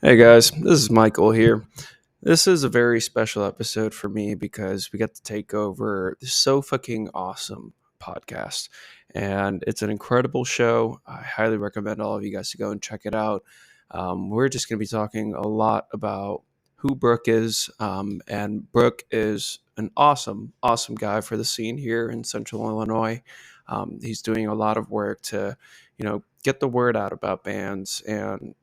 Hey guys, this is Michael here. This is a very special episode for me because we get to take over the So Fucking Awesome podcast. And it's an incredible show. I highly recommend all of you guys to go and check it out. We're just going to be talking a lot about who Brook is. And Brook is an awesome guy for the scene here in Central Illinois. He's doing a lot of work to, get the word out about bands and,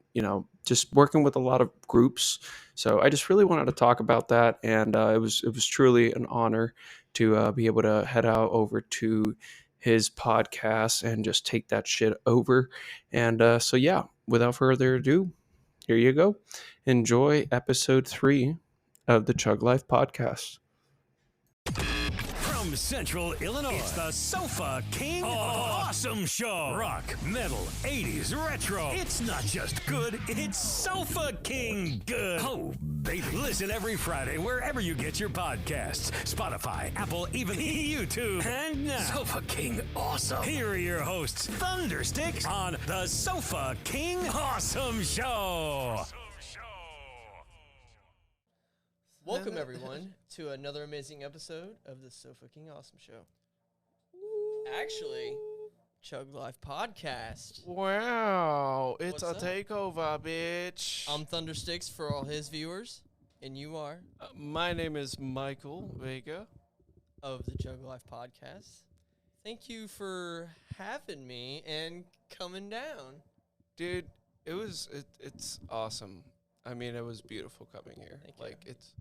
just working with a lot of groups. So I just really wanted to talk about that, and it was truly an honor to be able to head out over to his podcast and just take that shit over. And so yeah, without further ado, here you go. Enjoy episode 3 of the Chug Life podcast. From Central Illinois, it's the Sofa King Awesome Show. Rock, metal, 80s, retro. It's not just good, it's Sofa King good. Oh, baby. Listen every Friday wherever you get your podcasts. Spotify, Apple, even YouTube. And now, Sofa King Awesome. Here are your hosts, Thundersticks, on the Sofa King Awesome Show. Welcome, everyone, to another amazing episode of the So Fucking Awesome Show. Actually, Chug Life Podcast. Wow, it's What's a up? takeover, bitch. I'm Thundersticks for all his viewers, and you are My name is Michael Vega. of the Chug Life Podcast. Thank you for having me and coming down. Dude, it's awesome. I mean, it was beautiful coming here. Thank you. Like it's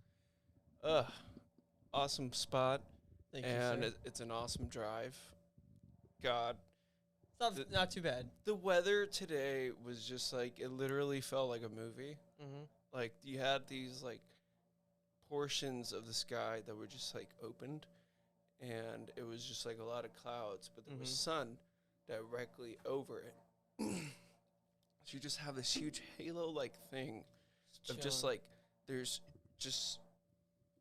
awesome spot, Thank and you, sir. it's an awesome drive. God, It's not too bad. the weather today was just like it literally felt like a movie. Mm-hmm. Like you had these like portions of the sky that were just like opened, and it was just like a lot of clouds, but there was sun directly over it. So you just have this huge halo-like thing of just like there's just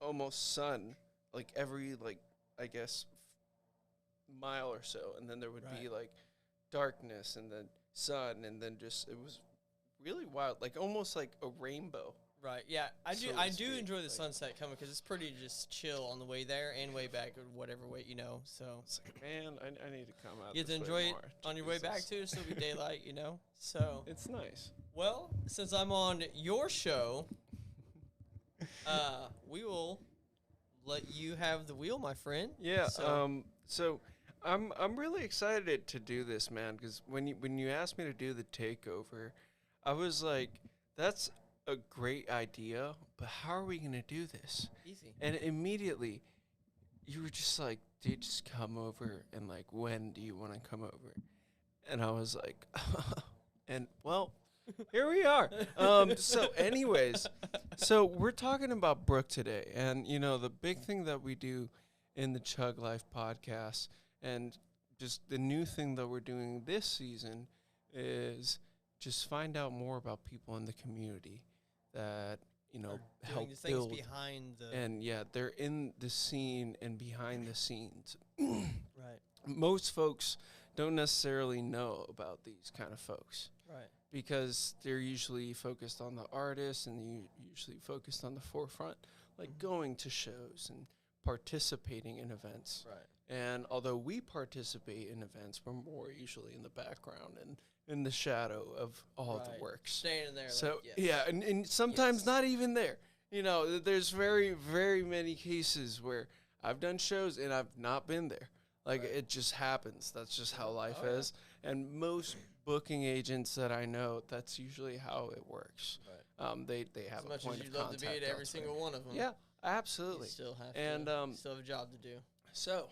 almost sun like every like I guess mile or so, and then there would be like darkness and then sun, and then just it was really wild, like almost like a rainbow. Right, yeah, I do. So to I do speak, enjoy the like- sunset coming because it's pretty just chill on the way there and way back, or whatever way So It's like, man, I need to come out. you get to this way enjoy it more. on your way back Jesus. too. It'll still be daylight, So It's nice. well, since I'm on your show, we will let you have the wheel, my friend. Yeah. So, So I'm really excited to do this, man, because when you asked me to do the takeover, I was like, that's a great idea, but how are we gonna do this? easy. And immediately, you were just like, dude, just come over, and like, when do you want to come over? And I was like, and well, here we are. So anyways, so we're talking about Brook today, and the big thing that we do in the Chug Life podcast, and just the new thing that we're doing this season is just find out more about people in the community that Or help doing the things build, behind the and yeah, they're in the scene and behind the scenes. right, Most folks don't necessarily know about these kind of folks right, because they're usually focused on the artists, and usually focused on the forefront, like going to shows and participating in events. right. And although we participate in events, we're more usually in the background and in the shadow of all Right. the works. Staying there. So like, yes. yeah, and sometimes Yes. not even there. There's very many cases where I've done shows and I've not been there. Like Right. it just happens. That's just how life Oh, yeah. is. And most booking agents that I know, that's usually how it works. Right. They have As a much point as of you'd love to be contact at every elsewhere. single one of them. Yeah, You absolutely. still have And, to. Still have a job to do. So,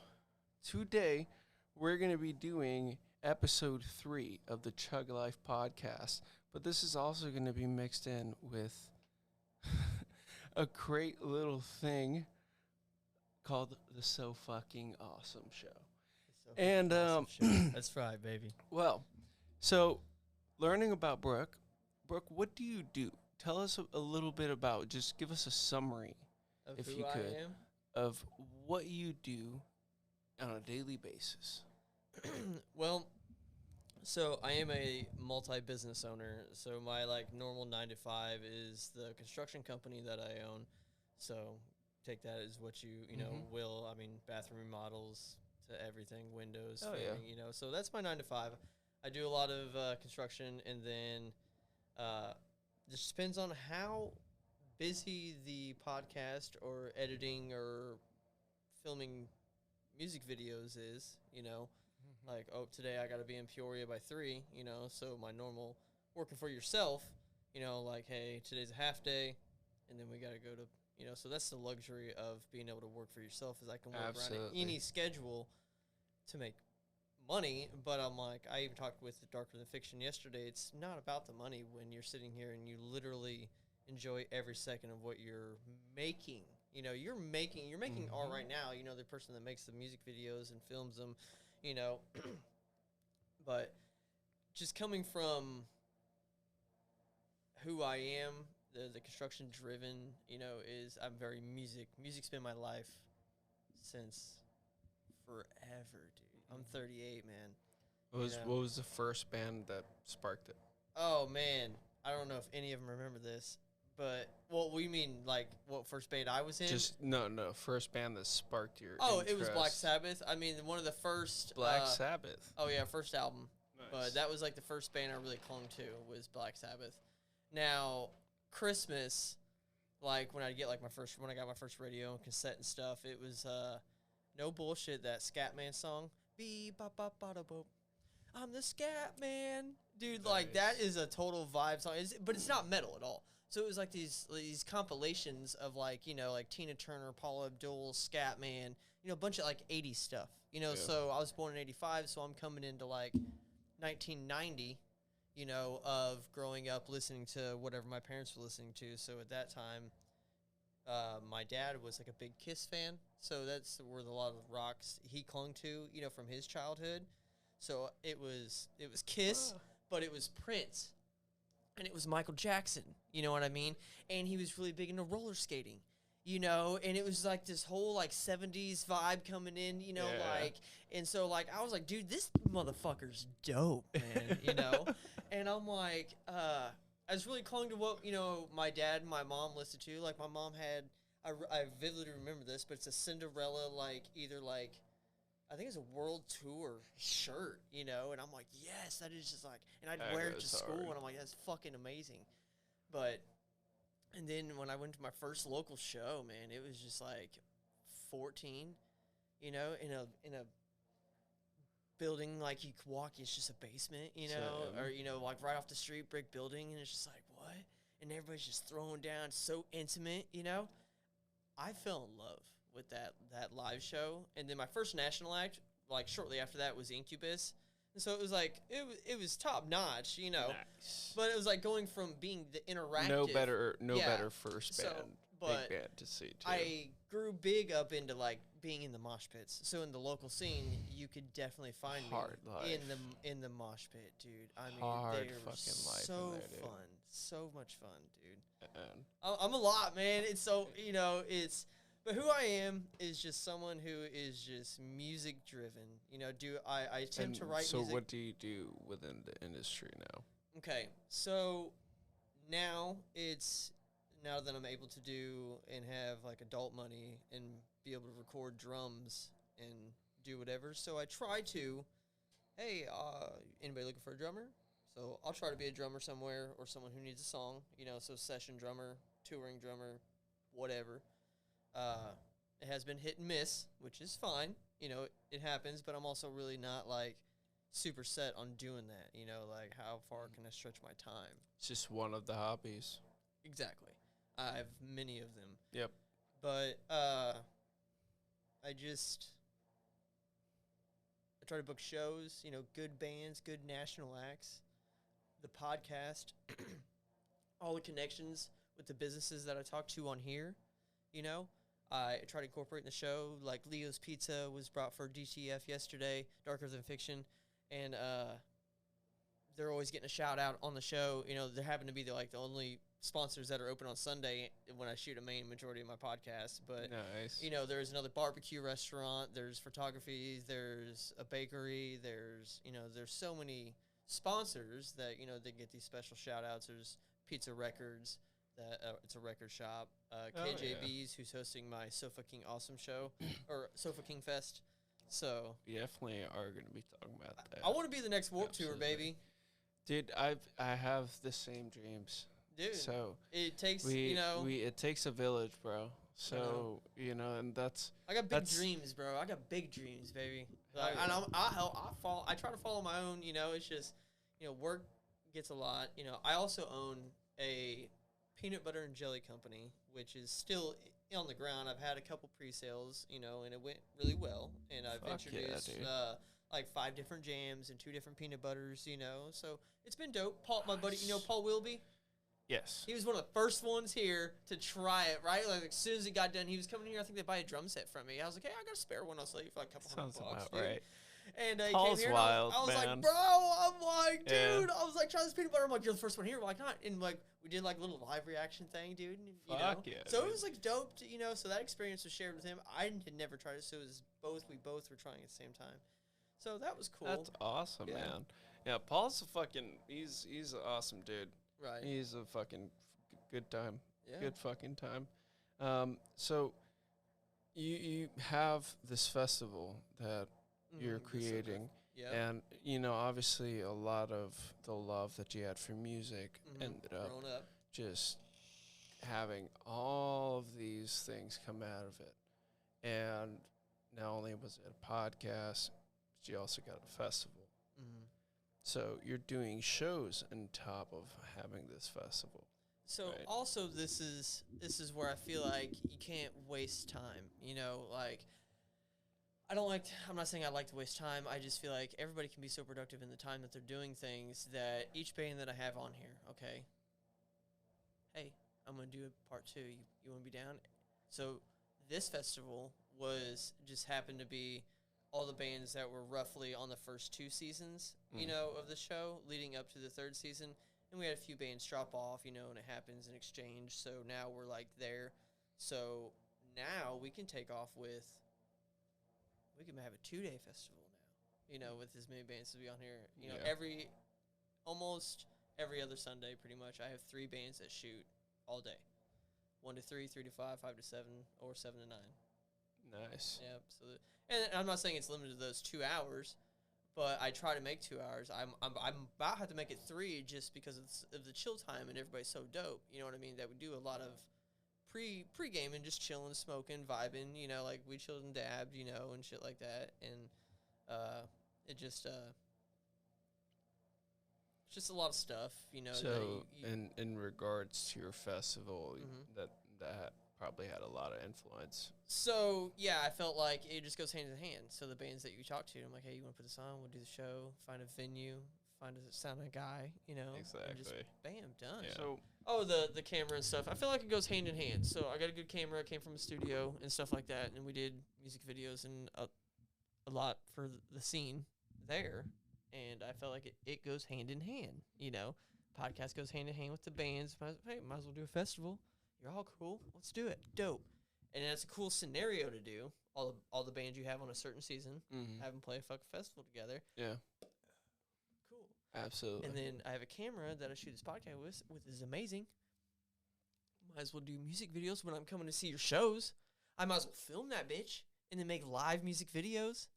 today we're going to be doing episode 3 of the Chug Life podcast, but this is also going to be mixed in with a great little thing called the So Fucking Awesome Show. So And, awesome show. That's right, baby. Well, so learning about Brook, what do you do? Tell us a little bit about, just give us a summary Of If who you I could. am. of what you do on a daily basis. Well, So I am a multi-business owner. So my like normal 9 to 5 is the construction company that I own. So take that as what you know will. I mean, bathroom remodels to everything, windows, Oh, yeah. fitting. So that's my 9 to 5. I do a lot of construction, and then just depends on how busy the podcast or editing or filming music videos is. Like, oh, today I got to be in Peoria by 3, so my normal working for yourself, like, hey, today's a half day, and then we got to go to, so that's the luxury of being able to work for yourself is I can work around Absolutely. any schedule to make money. But I'm like, I even talked with the Darker Than Fiction yesterday. It's not about the money when you're sitting here and you literally enjoy every second of what you're making. You're making art right now. The person that makes the music videos and films them, you know, but just coming from who I am, the construction driven, is I'm very music's been my life since forever, dude. I'm 38, man. What was the first band that sparked it? Oh man, I don't know if any of them remember this, but we mean like what first band I was in? Just no, first band that sparked your It was Black interest. Sabbath. I mean, one of the first Black Sabbath. Oh yeah, first album. Nice. But that was like the first band I really clung to was Black Sabbath. Now, Christmas, like when I got my first radio and cassette and stuff, it was no bullshit, that Scatman song. Be ba ba ba da bo. I'm the Scat Man. Dude, like that is a total vibe song. But it's not metal at all. So it was like these compilations of like Tina Turner, Paula Abdul, Scatman, a bunch of like 80s stuff. So I was born in 85, so I'm coming into like 1990, of growing up listening to whatever my parents were listening to. So at that time, my dad was like a big Kiss fan. So that's where a lot of rocks he clung to, from his childhood. So it was Kiss, but it was Prince, and it was Michael Jackson. You know what I mean? And he was really big into roller skating. And it was like this whole like 70s vibe coming in, and so like I was like, dude, this motherfucker's dope, man, and I'm like, I was really clung to what, my dad and my mom listened to. Like my mom had, I vividly remember this, but it's a Cinderella, like either like, I think it's a world tour shirt, and I'm like, yes, that is just like, and I'd wear it to school, and I'm like, that's fucking amazing. But, and then when I went to my first local show, man, it was just like 14, in a building, like you could walk, it's just a basement, or, like right off the street, brick building, and it's just like, what? And everybody's just throwing down, so intimate, I fell in love with that live show. And then my first national act, like shortly after that, was Incubus. And so it was like, it was top notch, Nice. but it was like going from being the interactive. No better first band. But big band to see, too. I grew big up into like being in the mosh pits. So in the local scene, you could definitely find Hard me life. in the mosh pit, dude. I mean, Hard they were fucking life so in there, dude. fun. So much fun, dude. And I'm a lot, man. It's so, but who I am is just someone who is just music driven. I attempt to write so music. what do you do within the industry now? Okay, so now that I'm able to do and have like adult money and be able to record drums and do whatever. So I try to, hey, anybody looking for a drummer? So I'll try to be a drummer somewhere or someone who needs a song, so session drummer, touring drummer, whatever. It has been hit and miss, which is fine. It happens, but I'm also really not like super set on doing that. Like how far can I stretch my time? It's just one of the hobbies. Exactly. I have many of them. Yep. But I try to book shows, good bands, good national acts, the podcast, all the connections with the businesses that I talk to on here, I try to incorporate in the show. Like Leo's Pizza was brought for DTF yesterday, Darker Than Fiction, and they're always getting a shout out on the show. They happen to be the only sponsors that are open on Sunday when I shoot a main majority of my podcast. But Nice. There's another barbecue restaurant, there's photography, there's a bakery, there's so sponsors that they get these special shout outs. There's Pizza Records, that it's a record shop. KJB's, who's hosting my Sofa King Awesome show or Sofa King Fest. So We definitely are going to be talking about that. I want to be the next Warped Tour, baby. Dude, I have the same dreams. Dude, so it takes it takes a village, bro. So and that's I got big dreams, bro. I got big dreams, baby. Like, and I try to follow my own. It's just work gets a lot. I also own a peanut butter and jelly company, which is still on the ground. I've had a couple pre-sales, and it went really well. And I've introduced like 5 different jams and 2 different peanut butters, so it's been dope. Paul, my buddy, Paul Wilby. Yes. He was one of the first ones here to try it, right? Like, as soon as he got done, he was coming here. I think they buy a drum set from me. I was like, hey, I got a spare one. I'll sell you for like a couple $100, dude. Right. And he Paul's came here, wild, I was man. like, bro, I'm like, dude. I was like, try this peanut butter. I'm like, you're the first one here. We're like, not. And like, we did like a little live reaction thing, dude. Fuck yeah. So it was like dope, so that experience was shared with him. I had never tried it, so it was we both were trying at the same time. So that was cool. That's awesome, man. Yeah, Paul's he's an awesome dude. Right. He's a fucking good time. Yeah. Good fucking time. So you have this festival that you're creating. Yeah. And, obviously a lot of the love that you had for music ended up just having all of these things come out of it. And not only was it a podcast, but you also got a festival. So you're doing shows on top of having this festival. So right? Also this is where I feel like you can't waste time. Like I'm not saying I like to waste time. I just feel like everybody can be so productive in the time that they're doing things that each band that I have on here, okay, hey, I'm going to do a part 2. You want to be down? So this festival just happened to be all the bands that were roughly on the first 2 seasons, of the show leading up to the 3rd season. And we had a few bands drop off, and it happens in exchange. So now we're like there. So now we can take off with, we can have a 2-day festival now, with as many bands to be on here. Almost every other Sunday, pretty much, I have 3 bands that shoot all day. 1 to 3, 3 to 5, 5 to 7, or 7 to 9. Nice. Yep. And I'm not saying it's limited to those 2 hours, but I try to make 2 hours. I'm about to have to make it 3 just because of the chill time, and everybody's so dope. You know what I mean? That we do a lot of pre-gaming, just chilling, smoking, vibing. Like we chilled and dabbed, and shit like that. And it just it's just a lot of stuff, So in regards to your festival, that probably had a lot of influence. So, yeah, I felt like it just goes hand in hand. So the bands that you talk to, I'm like, hey, you want to put this on? We'll do the show, find a venue, find a sounding guy, Exactly. And just, bam, done. Yeah. So, the camera and stuff. I feel like it goes hand in hand. So I got a good camera. It came from a studio and stuff like that. And we did music videos and a lot for the scene there. And I felt like it goes hand in hand, Podcast goes hand in hand with the bands. Hey, might as well do a festival. You're all cool. Let's do it. Dope. And that's a cool scenario to do. All the bands you have on a certain season, have them play a fucking festival together. Yeah. Cool. Absolutely. And then I have a camera that I shoot this podcast with is amazing. Might as well do music videos when I'm coming to see your shows. I might as well film that bitch and then make live music videos.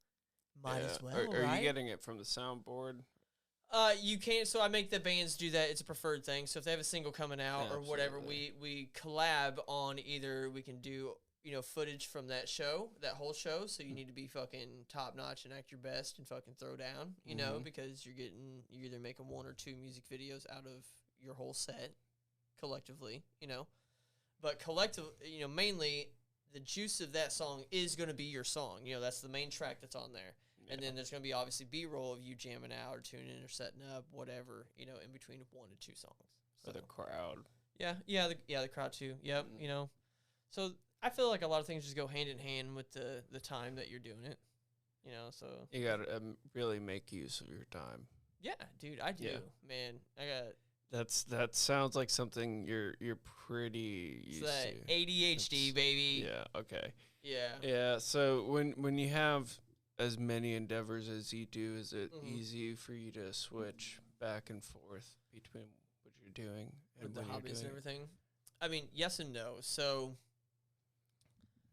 Might as well, Are you getting it from the soundboard? You can't. So I make the bands do that. It's a preferred thing. So if they have a single coming out or whatever, we collab on either we can do footage from that whole show. So you need to be fucking top notch and act your best and fucking throw down, because you're either making 1 or 2 music videos out of your whole set collectively, but mainly the juice of that song is going to be your song. That's the main track that's on there. Yeah. And then there's going to be obviously B-roll of you jamming out or tuning in or setting up, whatever, in between 1 to 2 songs. For the crowd. Yeah, the crowd too. Yep, So I feel like a lot of things just go hand in hand with the time that you're doing it, so. You got to really make use of your time. Yeah, dude, I do, man. I got. That sounds like something you're pretty used to. ADHD, baby. Yeah. Okay. Yeah. Yeah. So when you have as many endeavors as you do, is it Mhm. easy for you to switch back and forth between what you're doing With and the when you're hobbies and doing it? everything. I mean, yes and no. So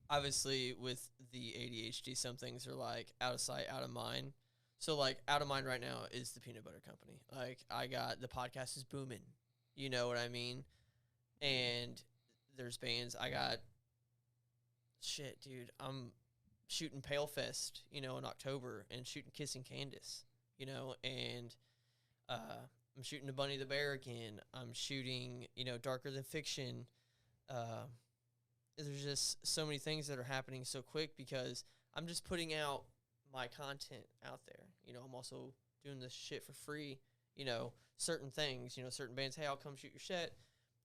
obviously with the ADHD, some things are like out of sight, out of mind. So like out of mind right now is the peanut butter company. Like I got the podcast is booming. You know what I mean? And there's bands. I got shit, dude. I'm shooting Pale Fest, in October and shooting Kissing Candace, and I'm shooting a Bunny the Bear again. I'm shooting, Darker Than Fiction. Uh, there's just so many things that are happening so quick because I'm just putting out my content out there. I'm also doing this shit for free. Certain things, certain bands, hey, I'll come shoot your shit.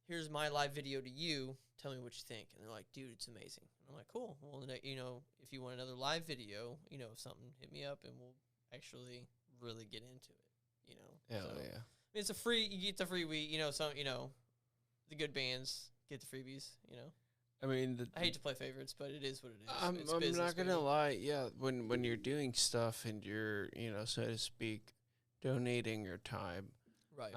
Here's my live video to you. Tell me what you think. And they're like, dude, it's amazing. And I'm like, cool. Well, if you want another live video, something, hit me up and we'll actually really get into it, Hell So, yeah. I mean, it's a free, you get the free week, the good bands get the freebies. I mean, I hate to play favorites, but it is what it is. I'm It's I'm business, not gonna baby. lie. Yeah, when you're doing stuff and you're, so to speak, donating your time, Right.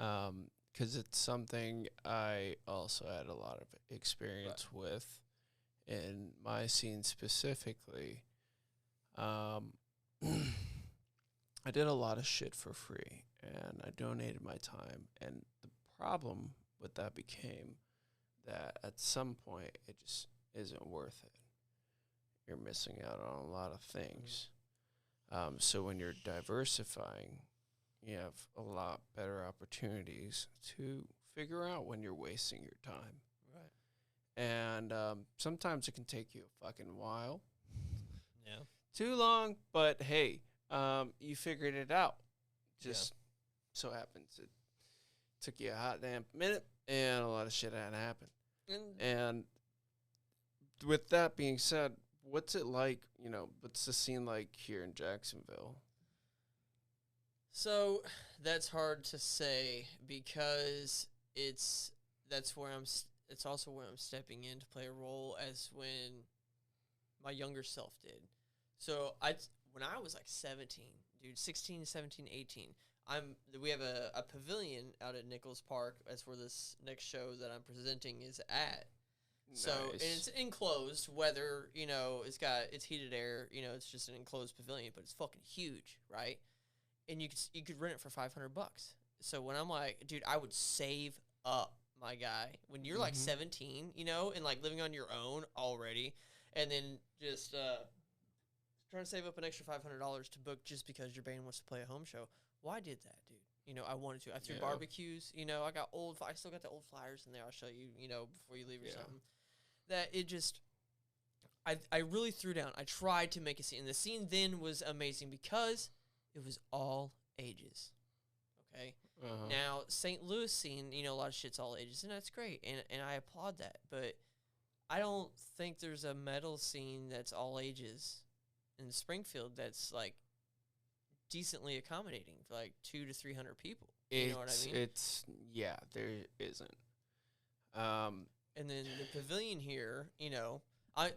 'cause it's something I also had a lot of experience with in my scene specifically. Um, I did a lot of shit for free, and I donated my time. And the problem with that became that at some point it just isn't worth it. You're missing out on a lot of things. So when you're diversifying, you have a lot better opportunities to figure out when you're wasting your time. Right. And sometimes it can take you a fucking while. Yeah. Too long, but hey, you figured it out. Just so happens it took you a hot damn minute, and a lot of shit had happened. And with that being said, what's it like, what's the scene like here in Jacksonville? So that's hard to say because that's where it's also where I'm stepping in to play a role as when my younger self did. So when I was like 17, dude, 16, 17, 18, we have a pavilion out at Nichols Park. That's where this next show that I'm presenting is at. So and it's enclosed. Weather, it's heated air. It's just an enclosed pavilion, but it's fucking huge, right? And you could rent it for $500. So when I'm like, dude, I would save up, my guy. When you're like 17, and like living on your own already, and then just trying to save up an extra $500 to book just because your band wants to play a home show. Well, I did that, dude. I wanted to. I threw barbecues. I got I still got the old flyers in there. I'll show you, before you leave or something. That it just, I really threw down. I tried to make a scene. And the scene then was amazing because it was all ages. Okay? Now, St. Louis scene, a lot of shit's all ages, and that's great. And I applaud that. But I don't think there's a metal scene that's all ages in Springfield that's, like, decently accommodating for, like, 200 to 300 people. You know what I mean? There isn't. And then the pavilion here,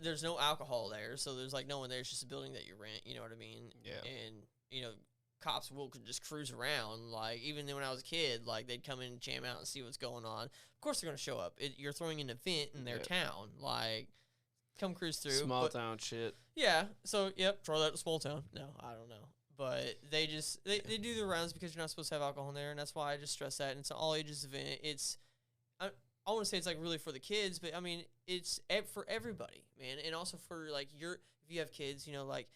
there's no alcohol there, so there's like no one there. It's just a building that you rent. You know what I mean? Yeah. And cops will just cruise around. Like even when I was a kid, like they'd come in and jam out and see what's going on. Of course they're gonna show up. You're throwing an event in their town. Like come cruise through. Small town shit. Yeah. So throw that to small town. No, I don't know. But they just they do the rounds because you're not supposed to have alcohol in there, and that's why I just stress that. And it's an all ages event. I want to say it's like really for the kids, but I mean it's for everybody, man, and also for like if you have kids, like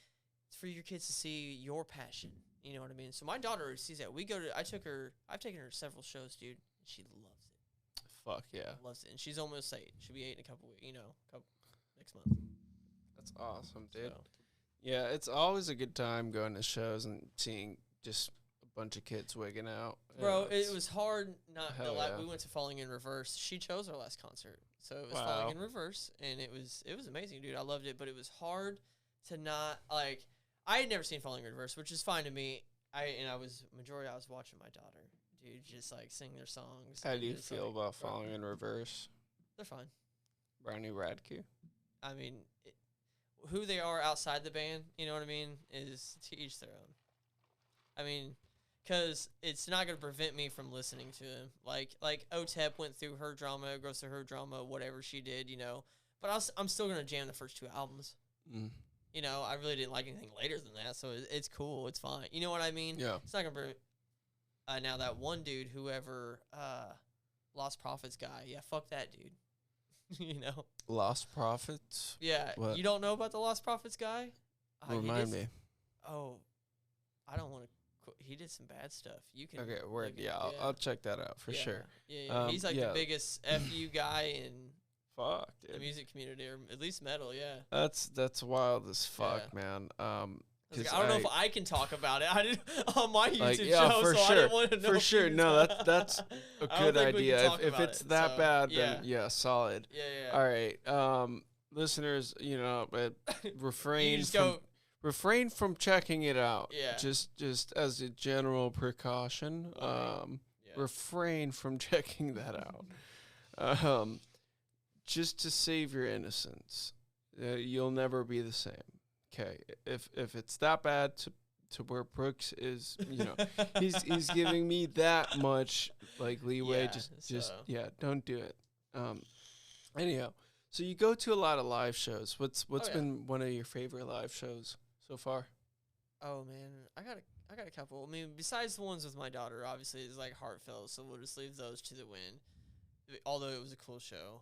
it's for your kids to see your passion. You know what I mean? So my daughter sees that. I've taken her to several shows, dude. And she loves it. Fuck yeah, loves it, and she's almost 8. She'll be 8 in a couple weeks, next month. That's awesome, dude. So. Yeah, it's always a good time going to shows and seeing just a bunch of kids wigging out. Bro, it was hard not Hell to yeah. We went to Falling in Reverse. She chose our last concert. So it was Wow. Falling in Reverse, and it was amazing, dude. I loved it, but it was hard to not like I had never seen Falling in Reverse, which is fine to me. I was watching my daughter, dude, just like sing their songs. How do you just, feel like, about Falling in Reverse? They're fine. Brownie Radke? I mean, who they are outside the band, you know what I mean, is to each their own. I mean, because it's not going to prevent me from listening to him. Like OTEP went through her drama, goes through her drama, whatever she did, you know. But I'm still going to jam the first 2 albums. Mm. You know, I really didn't like anything later than that, so it's cool. It's fine. You know what I mean? Yeah. It's not going to now that one dude, whoever, Lost Prophets guy, yeah, fuck that dude. You know? Lost Prophets? Yeah. What? You don't know about the Lost Prophets guy? Remind me. Oh, I don't want to. He did some bad stuff. You can. Okay, word. look Yeah, it, I'll check that out for yeah. sure. Yeah. He's like the biggest FU guy in Fuck, the dude. music community, or at least metal, yeah. That's wild as fuck, Yeah. man. I don't know if I can talk about it. I didn't on my YouTube Like, yeah, show, for so I sure. didn't want to know. For if sure. you- No, that's a I don't good think we can idea. talk If about it's it, that so, bad, yeah. then yeah, solid. Yeah. All right, listeners, you know, refrain You just from go. refrain from checking it out. Yeah. Just as a general precaution, Yeah. refrain from checking that out. Just to save your innocence. You'll never be the same. Okay, if it's that bad to where Brooks is, you know, he's giving me that much like leeway. Yeah, don't do it. Anyhow, so you go to a lot of live shows. What's yeah. been one of your favorite live shows so far? Oh man, I got a couple. I mean, besides the ones with my daughter, obviously it's like heartfelt, so we'll just leave those to the wind. Although it was a cool show.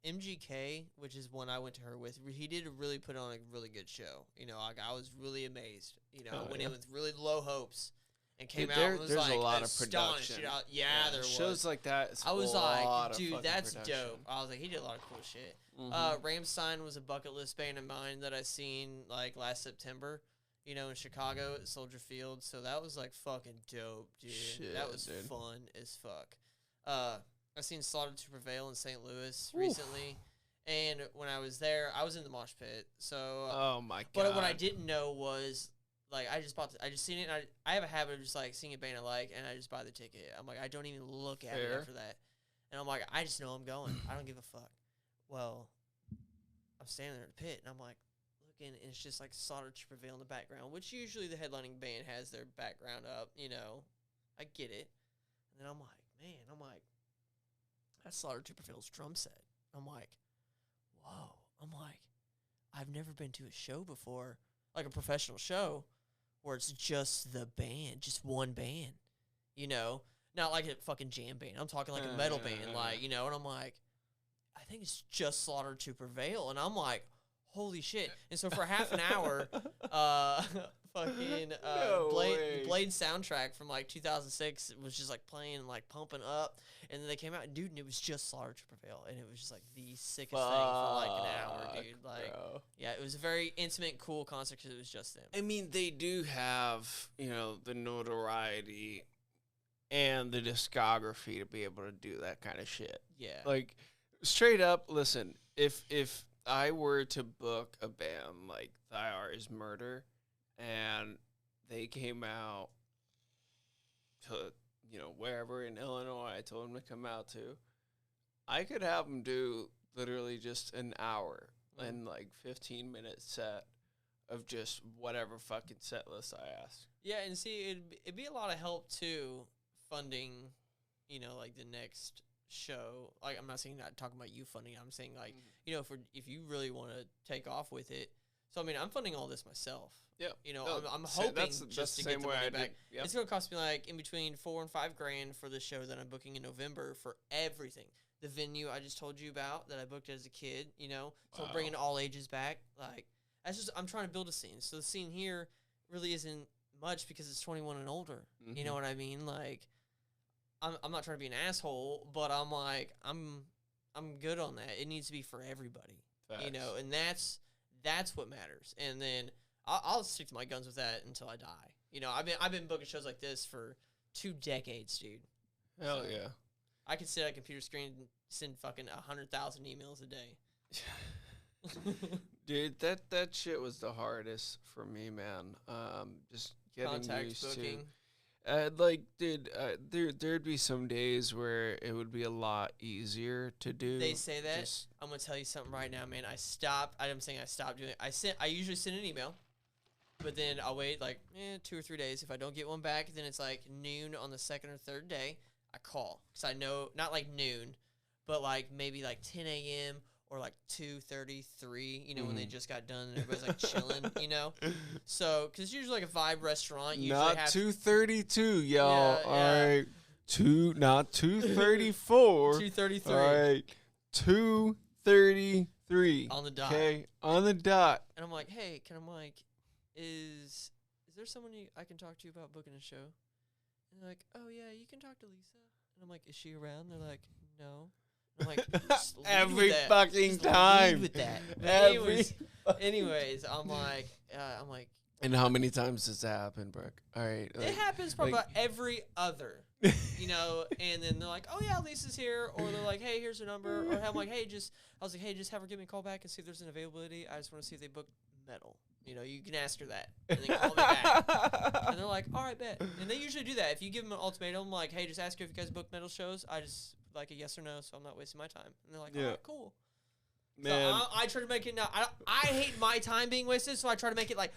MGK, which is one I went to her with, he did really put on a really good show. You know, I was really amazed. You know, went in with really low hopes and came out and was there's like a lot of astonished. production. You know, yeah, there was. Shows like that. I was a lot like, of dude, fucking that's production. dope. I was like, he did a lot of cool shit. Mhm. Rammstein was a bucket list band of mine that I seen like last September, you know, in Chicago at Soldier Field. So that was like fucking dope, dude. Shit, that was dude. fun as fuck. I seen Slaughter to Prevail in St. Louis Oof. recently, and when I was there, I was in the mosh pit. So, Oh my god! but what I didn't know was like I just seen it. And I have a habit of just like seeing a band I like, and I just buy the ticket. I'm like, I don't even look at it Fair. after that, and I'm like, I just know I'm going. I don't give a fuck. Well, I'm standing there in the pit, and I'm like looking, and it's just like Slaughter to Prevail in the background, which usually the headlining band has their background up. You know, I get it, and then I'm like, man, that's Slaughter to Prevail's drum set. I'm like, whoa. I'm like, I've never been to a show before, like a professional show, where it's just the band, just one band, you know? Not like a fucking jam band. I'm talking like a metal band, like, you know? And I'm like, I think it's just Slaughter to Prevail. And I'm like, holy shit. And so for half an hour, fucking No way. Blade soundtrack from like 2006 was just like playing and like pumping up, and then they came out, and dude, and it was just Slaughter to Prevail, and it was just like the sickest thing for like an hour, dude. Like, bro. yeah, it was a very intimate, cool concert because it was just them. I mean, they do have, you know, the notoriety and the discography to be able to do that kind of shit. Yeah, Like, straight up, listen, if I were to book a band like Thy Art Is Murder and they came out to, you know, wherever in Illinois I told them to come out to, I could have them do literally just an hour and like 15-minute set of just whatever fucking set list I ask. yeah, and see, it'd be a lot of help too, funding, you know, like the next show. Like, I'm not saying not talking about you funding. I'm saying like, you know, if you really want to take off with it. So I mean, I'm funding all this myself. Yeah, You know, No, I'm sa- hoping that's just the to get same the way money I back. did. Yep. It's gonna cost me like in between $4,000 and $5,000 for the show that I'm booking in November for everything. The venue I just told you about that I booked as a kid, you know, so I'm bringing all ages back. Like, that's just, I'm trying to build a scene. So the scene here really isn't much because it's 21 and older. You know what I mean? Like, I'm not trying to be an asshole, but I'm like, I'm good on that. It needs to be for everybody, you know, and that's what matters. And then I'll stick to my guns with that until I die. You know, I've been booking shows like this for 2 decades, dude. Hell So, yeah. I could sit at a computer screen and send fucking 100,000 emails a day. Dude, that shit was the hardest for me, man. Just getting Contact used booking. to. Dude, there'd be some days where it would be a lot easier to do. They say that. Just, I'm gonna tell you something right now, man. I'm saying I stopped doing it. I usually send an email, but then I'll wait like 2 or 3 days. If I don't get one back, then it's like noon on the second or third day. I call because I know not like noon, but like maybe like 10 a.m. or like 2:33. You know when they just got done and everybody's like chilling. You know, so because it's usually like a vibe restaurant. Usually not have 2:32, y'all. Yeah, All yeah. right, not 2:34. 2:33 All right, 2:33 on the dot. Okay, on the dot. And I'm like, hey, is there someone I can talk to about booking a show? And they're like, oh yeah, you can talk to Lisa. And I'm like, is she around? They're like, no. And I'm like, just lead Every with that. fucking Just lead time. with that. But Every anyways, I'm like, And how many times does that happen, Brooke? All right, it happens probably about every other, you know. And then they're like, oh yeah, Lisa's here, or they're like, hey, here's her number, or I'm like, hey, just have her give me a call back and see if there's an availability. I just want to see if they book metal. You know, you can ask her that, and then call me back. And they're like, all right, bet. And they usually do that. If you give them an ultimatum, like, hey, just ask her if you guys book metal shows, I just like a yes or no, so I'm not wasting my time. And they're like, all right, cool. Man. So I try to make it now. I hate my time being wasted, so I try to make it like,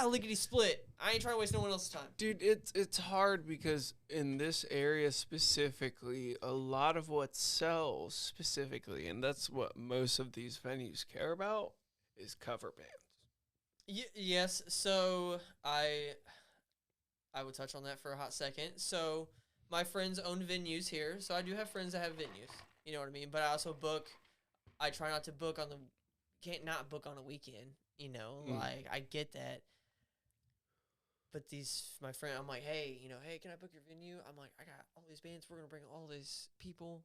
lickety split. I ain't trying to waste no one else's time. Dude, it's hard because in this area specifically, a lot of what sells specifically, and that's what most of these venues care about, is cover bands. Yes, so I will touch on that for a hot second. So my friends own venues here, so I do have friends that have venues. You know what I mean? But I also book. I try not to book can't not book on a weekend. You know, like I get that. But my friend, I'm like, hey, can I book your venue? I'm like, I got all these bands. We're gonna bring all these people,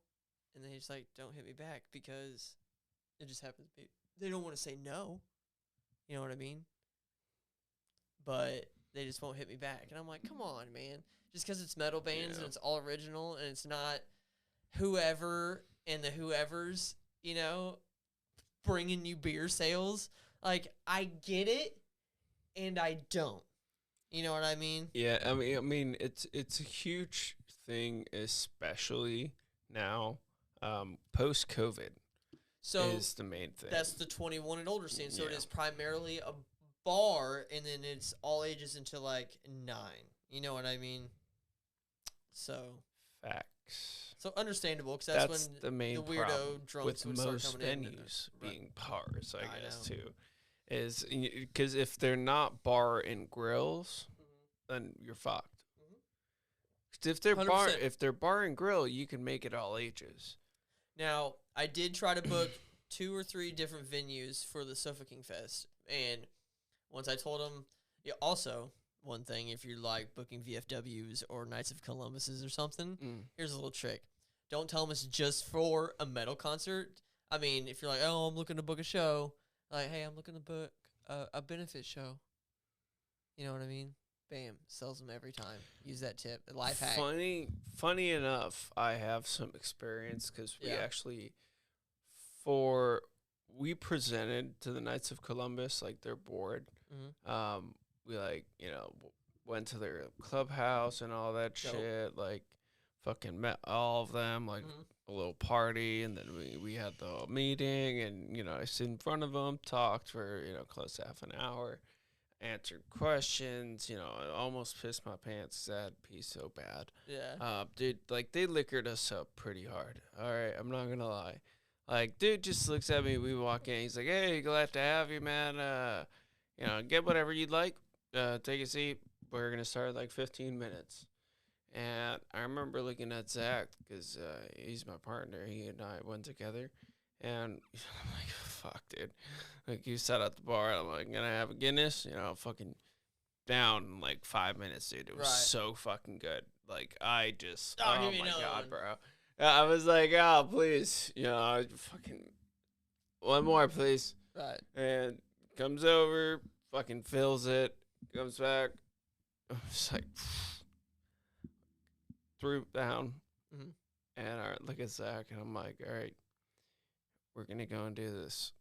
and they just like don't hit me back because it just happens. They don't want to say no. You know what I mean? But they just won't hit me back. And I'm like, come on, man. Just because it's metal bands and it's all original and it's not whoever and the whoever's, bringing you beer sales. Like, I get it and I don't. You know what I mean? Yeah, I mean it's a huge thing, especially now, post-COVID. So is the main thing. That's the 21 and older scene. So it is primarily a bar, and then it's all ages until like 9. You know what I mean? So facts. So understandable, because that's when the main the weirdo problem drunks with would most start coming venues in. being bars, I guess know. too, is because if they're not bar and grills, then you're fucked. 'Cause if they're 100%. bar and grill, you can make it all ages. Now, I did try to book 2 or 3 different venues for the Sofa King Fest, and once I told them, also, one thing, if you're like booking VFWs or Knights of Columbus's or something, here's a little trick. Don't tell them it's just for a metal concert. I mean, if you're like, oh, I'm looking to book a show, like, hey, I'm looking to book a benefit show. You know what I mean? Bam, sells them every time. Use that tip. A life hack. Funny enough, I have some experience because we actually, we presented to the Knights of Columbus, like their board. We went to their clubhouse and all that shit, like fucking met all of them, like a little party, and then we had the meeting, and I sit in front of them, talked for close to half an hour. Answered questions, I almost pissed my pants. That piece so bad. Yeah. Dude, like they liquored us up pretty hard. All right, I'm not gonna lie. Like, dude just looks at me. We walk in. He's like, "Hey, glad to have you, man. Get whatever you'd like. Take a seat. We're gonna start in like 15 minutes." And I remember looking at Zach because he's my partner. He and I went together. And I'm like, fuck, dude. Like, you sat at the bar. I'm like, gonna have a Guinness? Fucking down in like 5 minutes, dude. It was so fucking good. Like, I just, oh my God, bro. I was like, oh, please. Fucking, one more, please. Right. And comes over, fucking fills it, comes back. I'm just like, threw down. And I look at Zach, and I'm like, all right. We're going to go and do this.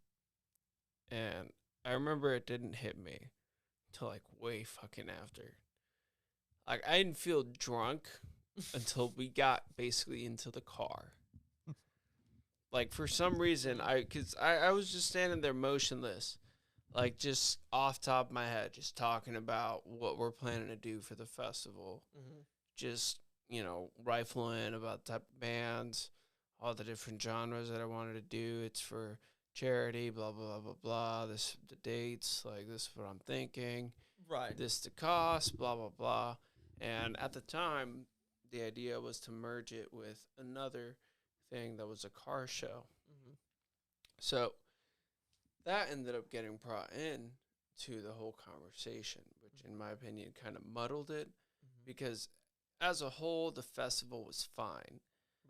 And I remember it didn't hit me till like way fucking after. Like, I didn't feel drunk until we got basically into the car. Like, for some reason, because I was just standing there motionless, like, just off top of my head, just talking about what we're planning to do for the festival. Mm-hmm. Just, rifling about the type of bands, all the different genres that I wanted to do. It's for charity, blah, blah, blah, blah, blah. This, the dates, like, this is what I'm thinking. Right. This the cost, blah, blah, blah. And at the time, the idea was to merge it with another thing that was a car show. Mm-hmm. So that ended up getting brought in to the whole conversation, which in my opinion kind of muddled it, because as a whole the festival was fine.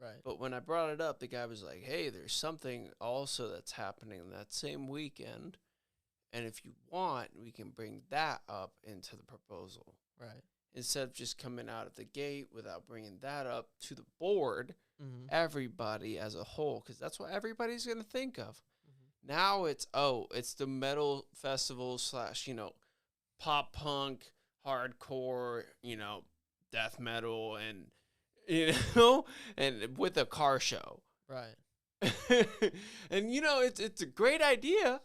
Right. But when I brought it up, the guy was like, hey, there's something also that's happening that same weekend, and if you want, we can bring that up into the proposal. Right. Instead of just coming out of the gate without bringing that up to the board, Mm-hmm. everybody as a whole, because that's what everybody's going to think of. Mm-hmm. Now it's the metal festival / pop punk, hardcore, death metal, and and with a car show. Right. And it's a great idea,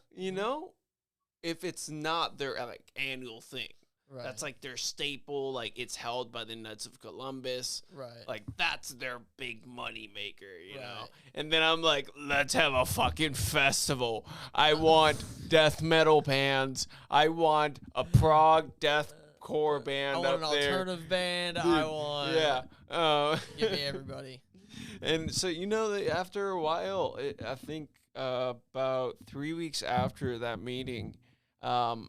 if it's not their like annual thing. Right. That's like their staple, like it's held by the Knights of Columbus. Right. Like that's their big money maker, you know. Right. And then I'm like, let's have a fucking festival. I want death metal bands. I want a prog deathcore band I want up an there. alternative band. Dude, I want. Yeah. Give me everybody. And so after a while, I think about 3 weeks after that meeting, the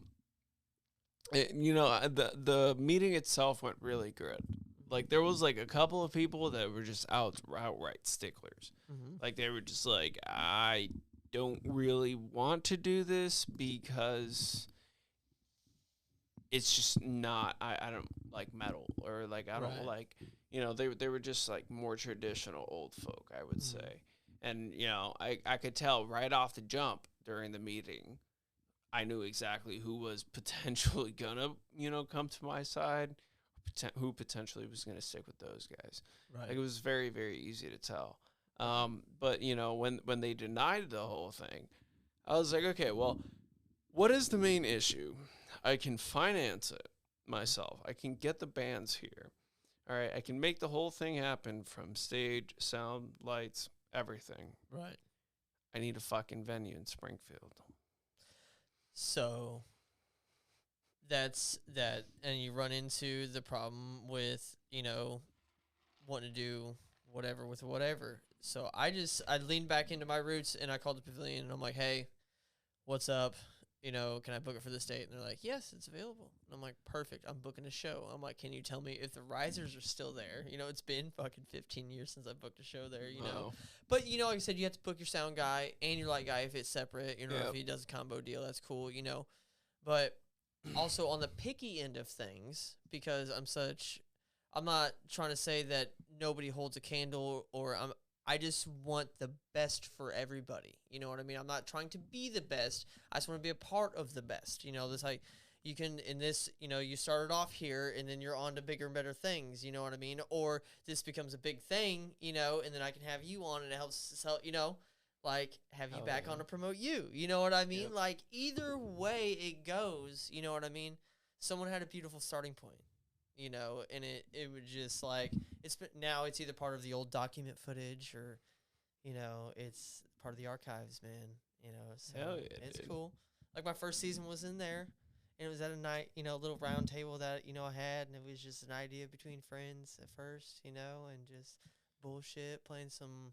meeting itself went really good. Like there was like a couple of people that were just outright sticklers. Mm-hmm. Like they were just like, I don't really want to do this because it's just not. I don't like metal, or like I don't Right. like. They were just like more traditional old folk, I would say. And I could tell right off the jump during the meeting. I knew exactly who was potentially gonna, come to my side, who potentially was gonna stick with those guys. Right. Like it was very, very easy to tell. But when they denied the whole thing, I was like, okay, well, what is the main issue? I can finance it myself. I can get the bands here. All right, I can make the whole thing happen from stage, sound, lights, everything. Right. I need a fucking venue in Springfield. So that's that, and you run into the problem with wanting to do whatever with whatever. So I leaned back into my roots and I called the pavilion and I'm like, hey, what's up? Can I book it for this date? And they're like, yes, it's available. And I'm like, perfect. I'm booking a show. I'm like, can you tell me if the risers are still there? It's been fucking 15 years since I booked a show there, Wow. But, like I said, you have to book your sound guy and your light guy if it's separate. Yep. If he does a combo deal, that's cool, But also on the picky end of things, because I'm not trying to say that nobody holds a candle, or I just want the best for everybody. You know what I mean? I'm not trying to be the best. I just want to be a part of the best. This like you can in this, you started off here and then you're on to bigger and better things. You know what I mean? Or this becomes a big thing, and then I can have you on and it helps sell, like have you back on to promote you. You know what I mean? Yep. Like either way it goes, you know what I mean? Someone had a beautiful starting point. And it would just like now it's either part of the old document footage or, it's part of the archives, man. So Hell yeah, it's dude. cool. Like my first season was in there, and it was at a night, a little round table that I had, and it was just an idea between friends at first, and just bullshit, playing some,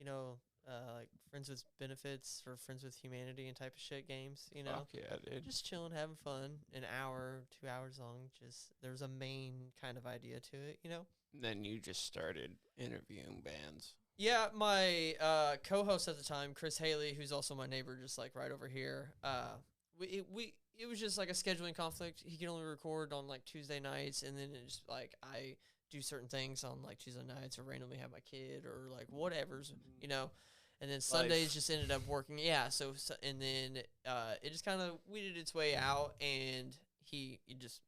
like Friends with Benefits or Friends with Humanity and type of shit games, Fuck yeah, dude. just chilling, having fun, an hour, 2 hours long. Just there's a main kind of idea to it, Then you just started interviewing bands. Yeah, my co-host at the time, Chris Haley, who's also my neighbor, just like right over here. It was just like a scheduling conflict. He can only record on like Tuesday nights, and then it's like I do certain things on like Tuesday nights, or randomly have my kid, or like whatever's, And then Sundays just ended up working. Yeah, so and then it just kind of weeded its way out, and he just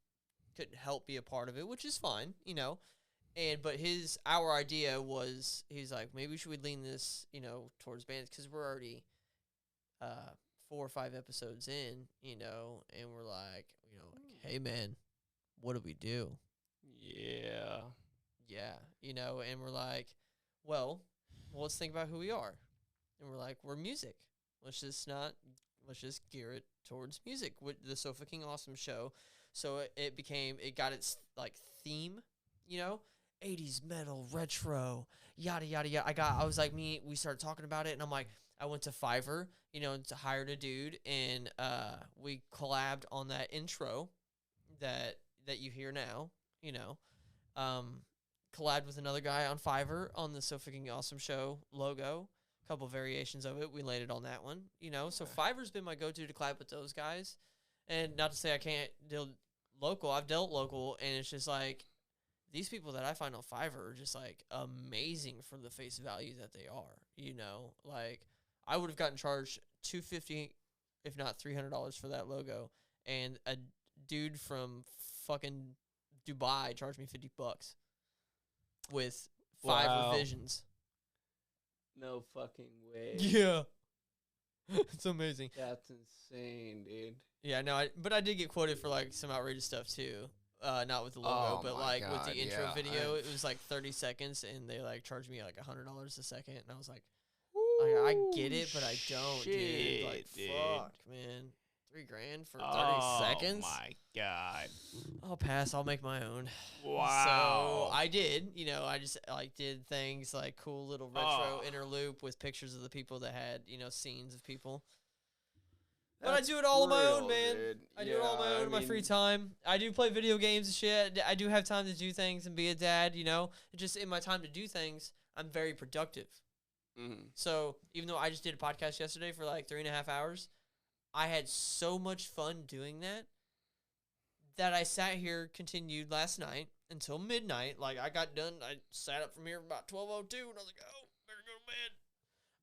couldn't help be a part of it, which is fine, you know. But our idea was, he's like, maybe should we lean this, you know, towards bands, because we're already 4 or 5 episodes in, you know, and we're like, you know, like, hey man, what do we do? Yeah, you know, and we're like, well, let's think about who we are, and we're like, we're music. Let's just gear it towards music with the So Fucking Awesome show. So it got its like theme, you know, 80s metal, retro, yada yada yada. We started talking about it, and I'm like, I went to Fiverr, you know, to hire a dude, and we collabed on that intro that you hear now, you know. Collabed with another guy on Fiverr on the So Fucking Awesome show logo. A couple variations of it. We landed on that one, you know. So Fiverr's been my go-to to collab with those guys. And not to say I can't deal local. I've dealt local, and it's just like, these people that I find on Fiverr are just like amazing for the face value that they are, you know. Like, I would have gotten charged $250, if not $300 for that logo, and a dude from fucking Dubai charged me $50 with 5 revisions. No fucking way. Yeah. It's amazing. That's insane, dude. Yeah, no, but I did get quoted for like some outrageous stuff too. Not with the logo, but like with the intro video, it was like 30 seconds, and they like charged me like $100 a second, and I was like, I get it, but I don't, dude. Like, fuck, man. $3,000 for 30 seconds? Oh my god. I'll pass. I'll make my own. Wow. So I did. You know, I just like did things like cool little retro interloop with pictures of the people that had, you know, scenes of people. But I do it all on my own, man. Dude. I do it all on my own in my free time. I do play video games and shit. I do have time to do things and be a dad, you know. Just in my time to do things, I'm very productive. Mm-hmm. So even though I just did a podcast yesterday for like 3.5 hours, I had so much fun doing that I sat here, continued last night until midnight. Like, I got done. I sat up from here about 12:02, and I was like, oh, better go to bed.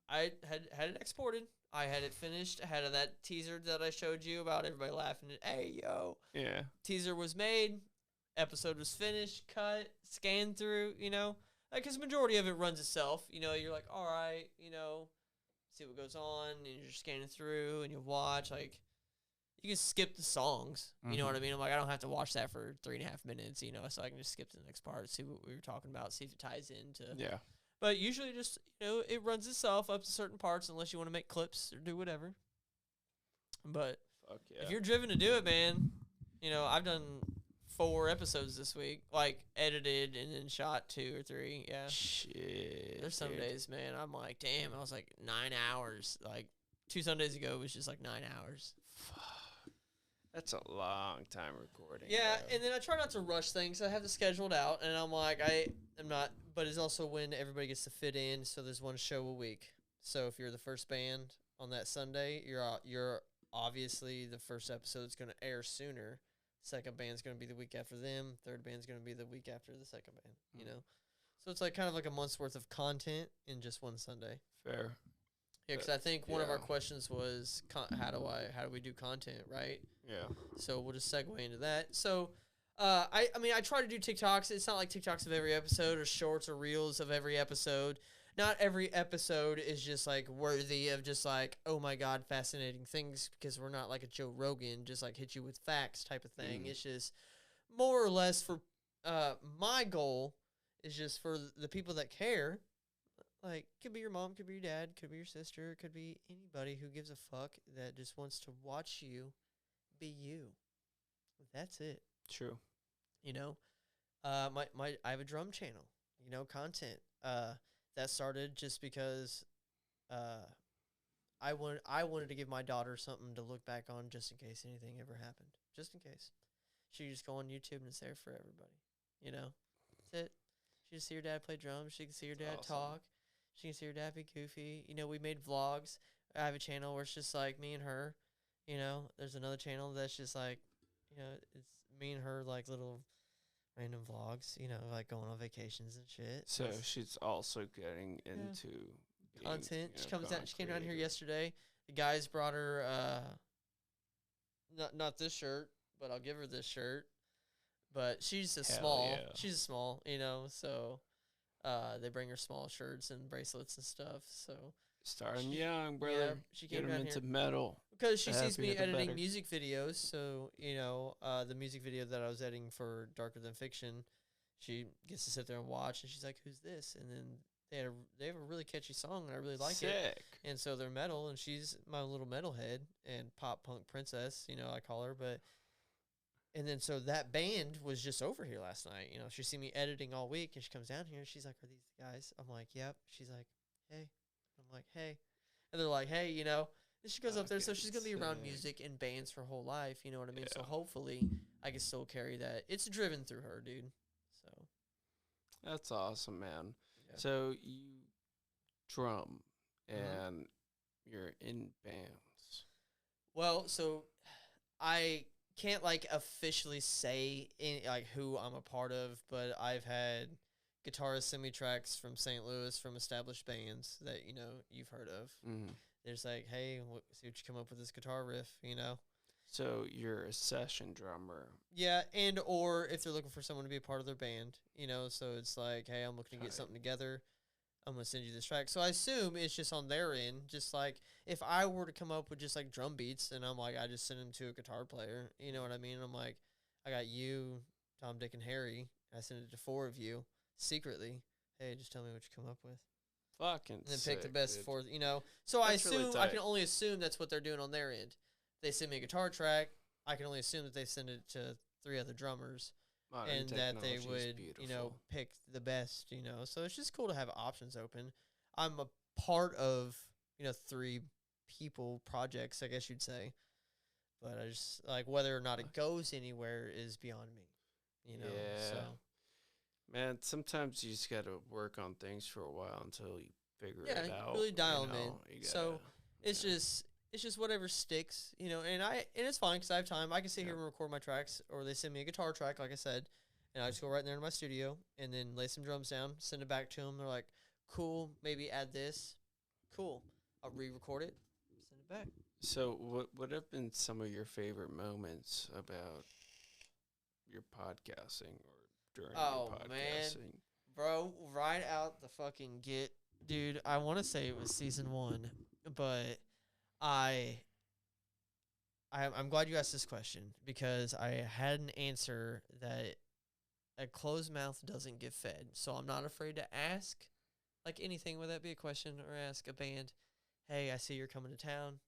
I had it exported. I had it finished. I had that teaser that I showed you about everybody laughing at, hey, yo. Yeah. Teaser was made. Episode was finished, cut, scanned through, you know. Like, because the majority of it runs itself. You know, you're like, all right, you know, see what goes on, and you're scanning through, and you watch, like, you can skip the songs, you know what I mean? I'm like, I don't have to watch that for 3.5 minutes, you know, so I can just skip to the next part, see what we were talking about, see if it ties into. Yeah. But usually just, you know, it runs itself up to certain parts unless you want to make clips or do whatever. But Fuck yeah. if you're driven to do it, man, you know, I've done 4 episodes this week, like edited and then shot 2 or 3. Yeah. Shit. There's some days, man, I'm like, damn, I was like 9 hours. Like 2 Sundays ago, it was just like 9 hours. That's a long time recording. Yeah, bro. and then I try not to rush things. I have it scheduled out, and I'm like, I'm not, but it's also when everybody gets to fit in, so there's one show a week. So if you're the first band on that Sunday, you're obviously the first episode's going to air sooner. Second band's going to be the week after them. Third band's going to be the week after the second band, you know? So it's like kind of like a month's worth of content in just one Sunday. Fair. Yeah, because I think one of our questions was, how do we do content, right? Yeah. So we'll just segue into that. So, I mean, I try to do TikToks. It's not like TikToks of every episode or shorts or reels of every episode. Not every episode is just like worthy of just like, oh my God, fascinating things, because we're not like a Joe Rogan, just like hit you with facts type of thing. It's just more or less for, my goal is just for the people that care. Like, could be your mom, could be your dad, could be your sister, could be anybody who gives a fuck that just wants to watch you be you. That's it. True. You know, I have a drum channel, you know, content. That started just because I wanted to give my daughter something to look back on just in case anything ever happened. Just in case. She could just go on YouTube and it's there for everybody. You know? That's it. She can see her dad play drums. She can see her dad talk. She can see her dad be goofy. You know, we made vlogs. I have a channel where it's just like me and her. You know, there's another channel that's just like, you know, it's me and her, like little random vlogs, you know, like going on vacations and shit. So she's also getting into content. Being, She comes down. She came down here yesterday. The guys brought her, not this shirt, but I'll give her this shirt. but she's a Hell small. yeah. She's a small, so they bring her small shirts and bracelets and stuff. So Start 'em she- young, yeah, brother. she Get came 'em down into here metal. because she The sees me happier, the editing better. music videos. So the music video that I was editing for Darker Than Fiction, she gets to sit there and watch, and she's like, "Who's this?" And then they have a really catchy song, and I really like it. Sick. And so they're metal, and she's my little metalhead and pop punk princess, I call her. But and then so that band was just over here last night. She see me editing all week, and she comes down here, and she's like, "Are these the guys?" I'm like, "Yep." She's like, "Hey." I'm like, "Hey," and they're like, "Hey," And she goes up there, so she's gonna be around Sick. music and bands for her whole life. You know what I mean? So Yeah. hopefully, I can still carry that. It's driven through her, dude. So That's awesome, man. yeah. So you drum Mhm. and you're in bands. Well, so I can't officially say who I'm a part of, but I've had guitarists send me tracks from St. Louis from established bands that you've heard of. Mm. There's like, "Hey, see what you come up with this guitar riff." So you're a session drummer. Yeah, and or if they're looking for someone to be a part of their band, so it's like, "Hey, I'm looking to get Tight. something together. I'm gonna send you this track." So I assume it's just on their end, just like if I were to come up with just like drum beats, and I'm like, I just send them to a guitar player. You know what I mean? And I'm like, I got you, Tom, Dick, and Harry. I send it to 4 of you secretly. Hey, just tell me what you come up with, Fucking and then sick, pick the best dude. 4. So I That's really assume I tight. can only assume that's what they're doing on their end. They send me a guitar track. I can only assume that they send it to 3 other drummers, Modern and that they technology is would, beautiful. pick the best, So it's just cool to have options open. I'm a part of, 3 people projects, I guess you'd say. But I just, like, whether or not it goes anywhere is beyond me, Yeah. So, Man, sometimes you just gotta work on things for a while until you figure yeah, it out. really dial 'em You in. So it's yeah. just whatever sticks, and it's fine because I have time. I can sit here Yeah. and record my tracks, or they send me a guitar track, like I said, and I just go right there in my studio and then lay some drums down, send it back to them. They're like, "Cool, maybe add this." Cool. I'll re-record it, send it back. So what have been some of your favorite moments about your podcasting or during Oh, your man. podcasting? Bro, right out the fucking get, dude. I want to say it was season 1, but I I'm glad you asked this question because I had an answer that a closed mouth doesn't get fed. So I'm not afraid to ask like anything, whether that be a question or ask a band, "Hey, I see you're coming to town,"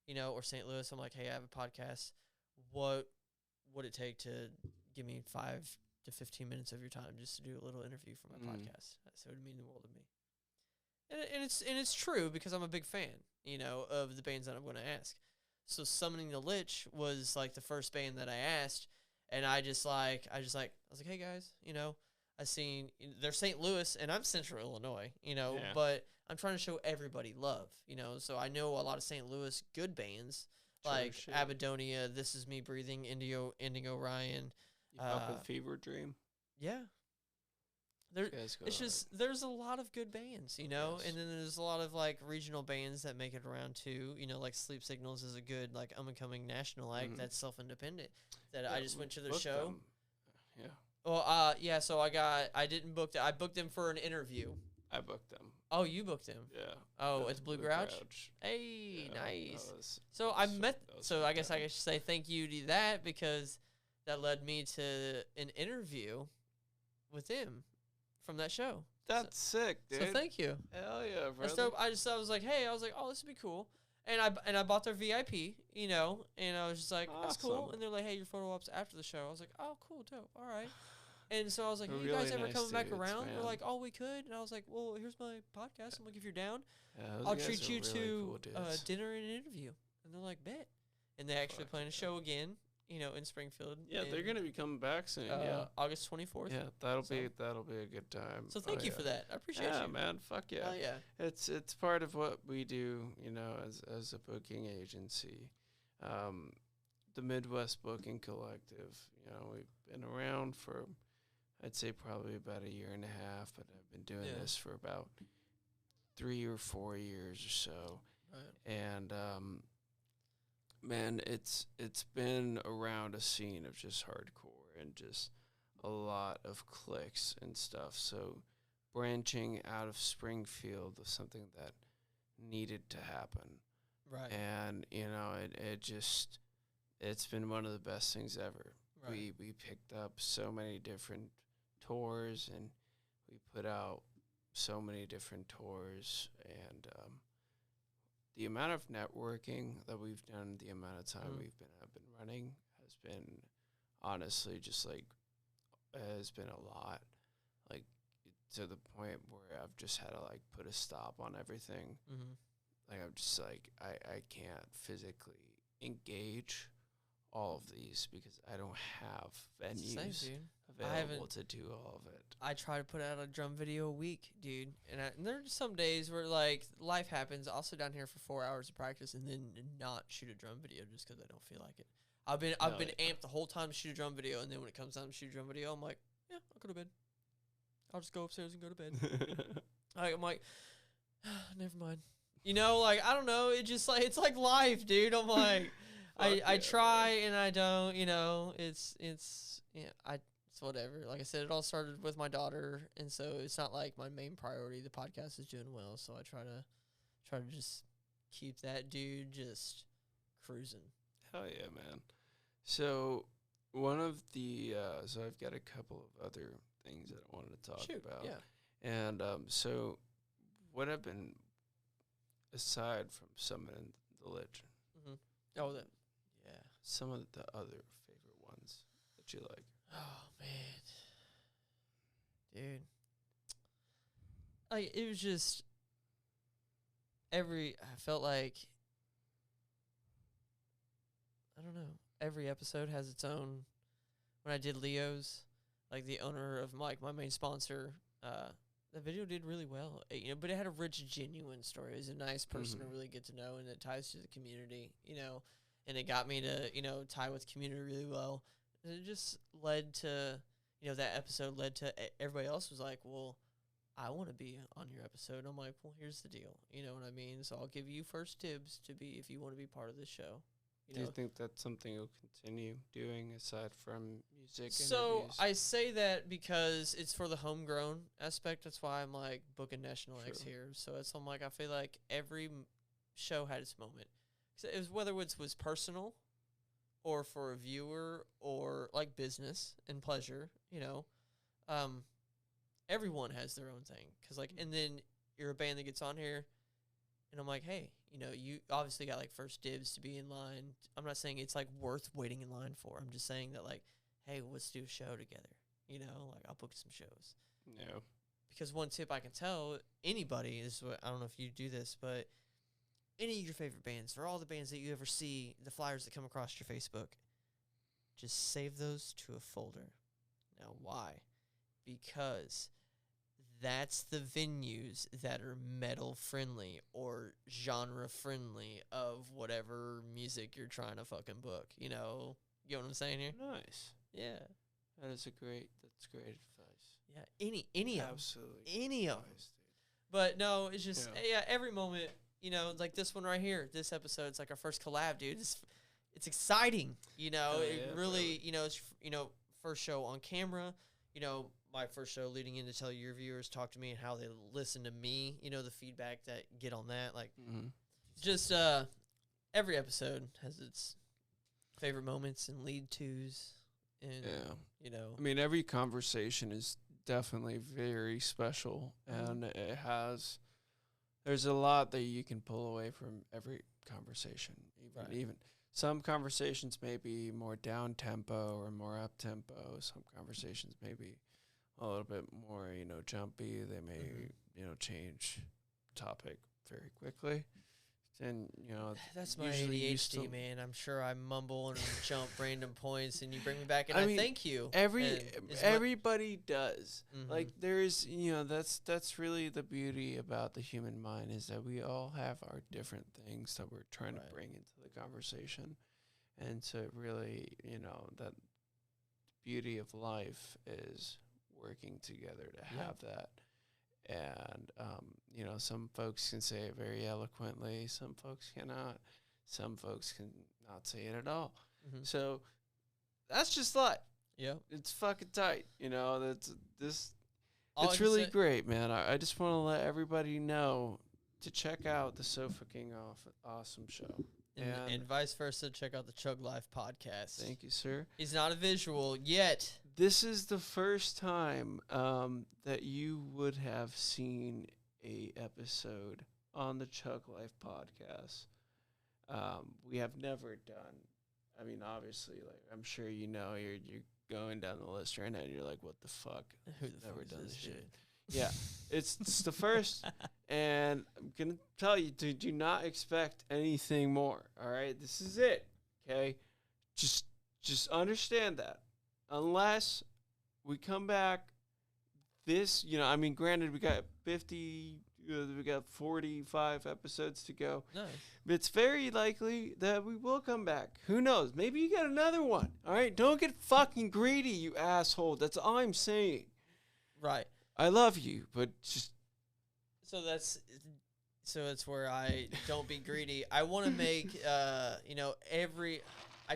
or St. Louis. I'm like, "Hey, I have a podcast. What would it take to give me 5 to 15 minutes of your time just to do a little interview for my podcast?" So it would mean the world to me. And it's true because I'm a big fan, of the bands that I'm going to ask. So Summoning the Lich was like the first band that I asked, and I was like, "Hey guys, I seen they're St. Louis and I'm Central Illinois, Yeah. but I'm trying to show everybody love, So I know a lot of St. Louis good bands True like shit. Abadonia, This Is Me Breathing, Indigo Ryan. You fuck with Fever Dream? Yeah. There, You guys go it's hard. just there's a lot of good bands, Yes. and then there's a lot of like regional bands that make it around too. Like Sleep Signals is a good like up and coming national act that's self independent. That I Yeah, just we went to their booked show. them. Yeah, Well, yeah. So I didn't book I booked them for an interview. I booked them. Oh, you booked them. Yeah. Oh, That it's Blue was Grouch. Hey, Yeah, nice. that was- So that I was- met. that was So I guess I fantastic. should say thank you to that because that led me to an interview with them from that show. That's sick, dude. So thank you. Hell yeah, brother. And so I was like, hey, oh, this would be cool. And I bought their VIP, and I was just like, that's cool. Awesome. And they're like, hey, your photo ops after the show. I was like, oh, cool, dope, all right. And so I was like, They're hey, you guys really ever nice coming back dudes, around? They're man. like, oh, we could. And I was like, well, here's my podcast. I'm like, if you're down, Yeah, those I'll guys treat are you really to cool dudes. dinner and an interview. And they're like, bet. And they actually Fuck plan a yeah. show again, in Springfield. Yeah, they're in, gonna be coming back soon. Yeah, August 24th. yeah, that'll so- be a good time. So thank Oh, you for yeah. that. I appreciate Yeah, you. man. Fuck yeah. Oh, yeah. It's part of what we do, as a booking agency. The Midwest Booking Collective. We've been around for, I'd say probably about a year and a half, but I've been doing Yeah. this for about 3 or 4 years or so. Right. And man, it's been around a scene of just hardcore and just a lot of clicks and stuff. So branching out of Springfield was something that needed to happen. Right. And, it's been one of the best things ever. Right. We picked up so many different tours, and we put out so many different tours, and the amount of networking that we've done, the amount of time I've been running has been honestly just like has been a lot, like to the point where I've just had to like put a stop on everything. Mm-hmm. Like I'm just like I can't physically engage all of these because I don't have venues Same, dude. available to do all of it. I try to put out a drum video a week, dude. And there's some days where, like, life happens. I'll sit down here for 4 hours of practice and then not shoot a drum video just because I don't feel like it. I've been amped the whole time to shoot a drum video, and then when it comes time to shoot a drum video, I'm like, yeah, I'll go to bed. I'll just go upstairs and go to bed. I'm like, never mind. Like, I don't know. It just, like, it's like life, dude. I'm like... I try and I don't, it's whatever. Like I said, it all started with my daughter, and so it's not like my main priority. The podcast is doing well, so I try to just keep that dude just cruising. Hell yeah, man. So one of the so I've got a couple of other things that I wanted to talk about. Yeah. And so what have been aside from Summoning the Lich? Mm-hmm. Oh, some of the other favorite ones that you like. Oh, man. Dude. Like, it was just I felt like, I don't know, every episode has its own. When I did Leo's, like, the owner of, like, my main sponsor, the video did really well, but it had a rich, genuine story. It was a nice person to really get to know, and it ties to the community, and it got me to, tie with community really well. And it just led to, that episode led to everybody else was like, well, I want to be on your episode. I'm like, well, here's the deal. You know what I mean? So I'll give you first dibs to be, if you want to be part of this show. Do you think that's something you'll continue doing aside from music So interviews? I say that because it's for the homegrown aspect. That's why I'm like booking National X here. So I'm like, I feel like every show had its moment. It was whether it was personal or for a viewer or like business and pleasure, everyone has their own thing. Cause like, and then you're a band that gets on here and I'm like, hey, you obviously got like first dibs to be in line. I'm not saying it's like worth waiting in line for. I'm just saying that like, hey, let's do a show together. Like I'll book some shows. Yeah. Because one tip I can tell anybody is what, I don't know if you do this, but any of your favorite bands, or all the bands that you ever see, the flyers that come across your Facebook, just save those to a folder. Now, why? Because that's the venues that are metal friendly or genre friendly of whatever music you're trying to fucking book. You know what I'm saying here? Nice. Yeah. That's great advice. Yeah. Any Absolutely. Any of them. But no, it's just every moment. Like this one right here, this episode, it's like our first collab, dude. It's exciting, it really, it's, first show on camera, my first show leading in to tell your viewers, talk to me and how they listen to me, the feedback that get on that. Like, just every episode has its favorite moments and lead tos. And, I mean, every conversation is definitely very special, and there's a lot that you can pull away from every conversation. Even some conversations may be more down tempo or more up tempo. Some conversations may be a little bit more, jumpy. They may, change topic very quickly. And, that's my ADHD, man. I'm sure I mumble and jump random points, and you bring me back, and I thank you. Everybody does. Like, there's, that's really the beauty about the human mind, is that we all have our different things that we're trying to bring into the conversation. And so really, that beauty of life is working together to have that. And, some folks can say it very eloquently. Some folks cannot. Some folks can not say it at all. So that's just life. Yep. It's fucking tight. You know, that's this. All I It's can really say- great, man. I just want to let everybody know to check out the So Fucking Awesome show. And vice versa, check out the Chug Life podcast. Thank you, sir. He's not a visual yet. This is the first time that you would have seen a episode on the Chug Life podcast. We have never done. I mean, obviously, like I'm sure you know, you're going down the list right now, and you're like, "What the fuck? Who the Never fuck is done this this shit." dude? Yeah, it's the first, and I'm gonna tell you to do not expect anything more. All right, this is it. Okay, just understand that unless we come back, this I mean, granted, we got 50, we got 45 episodes to go. Nice. But it's very likely that we will come back. Who knows? Maybe you get another one. All right, don't get fucking greedy, you asshole. That's all I'm saying. Right. I love you, but just So that's where I don't be greedy. I want to make I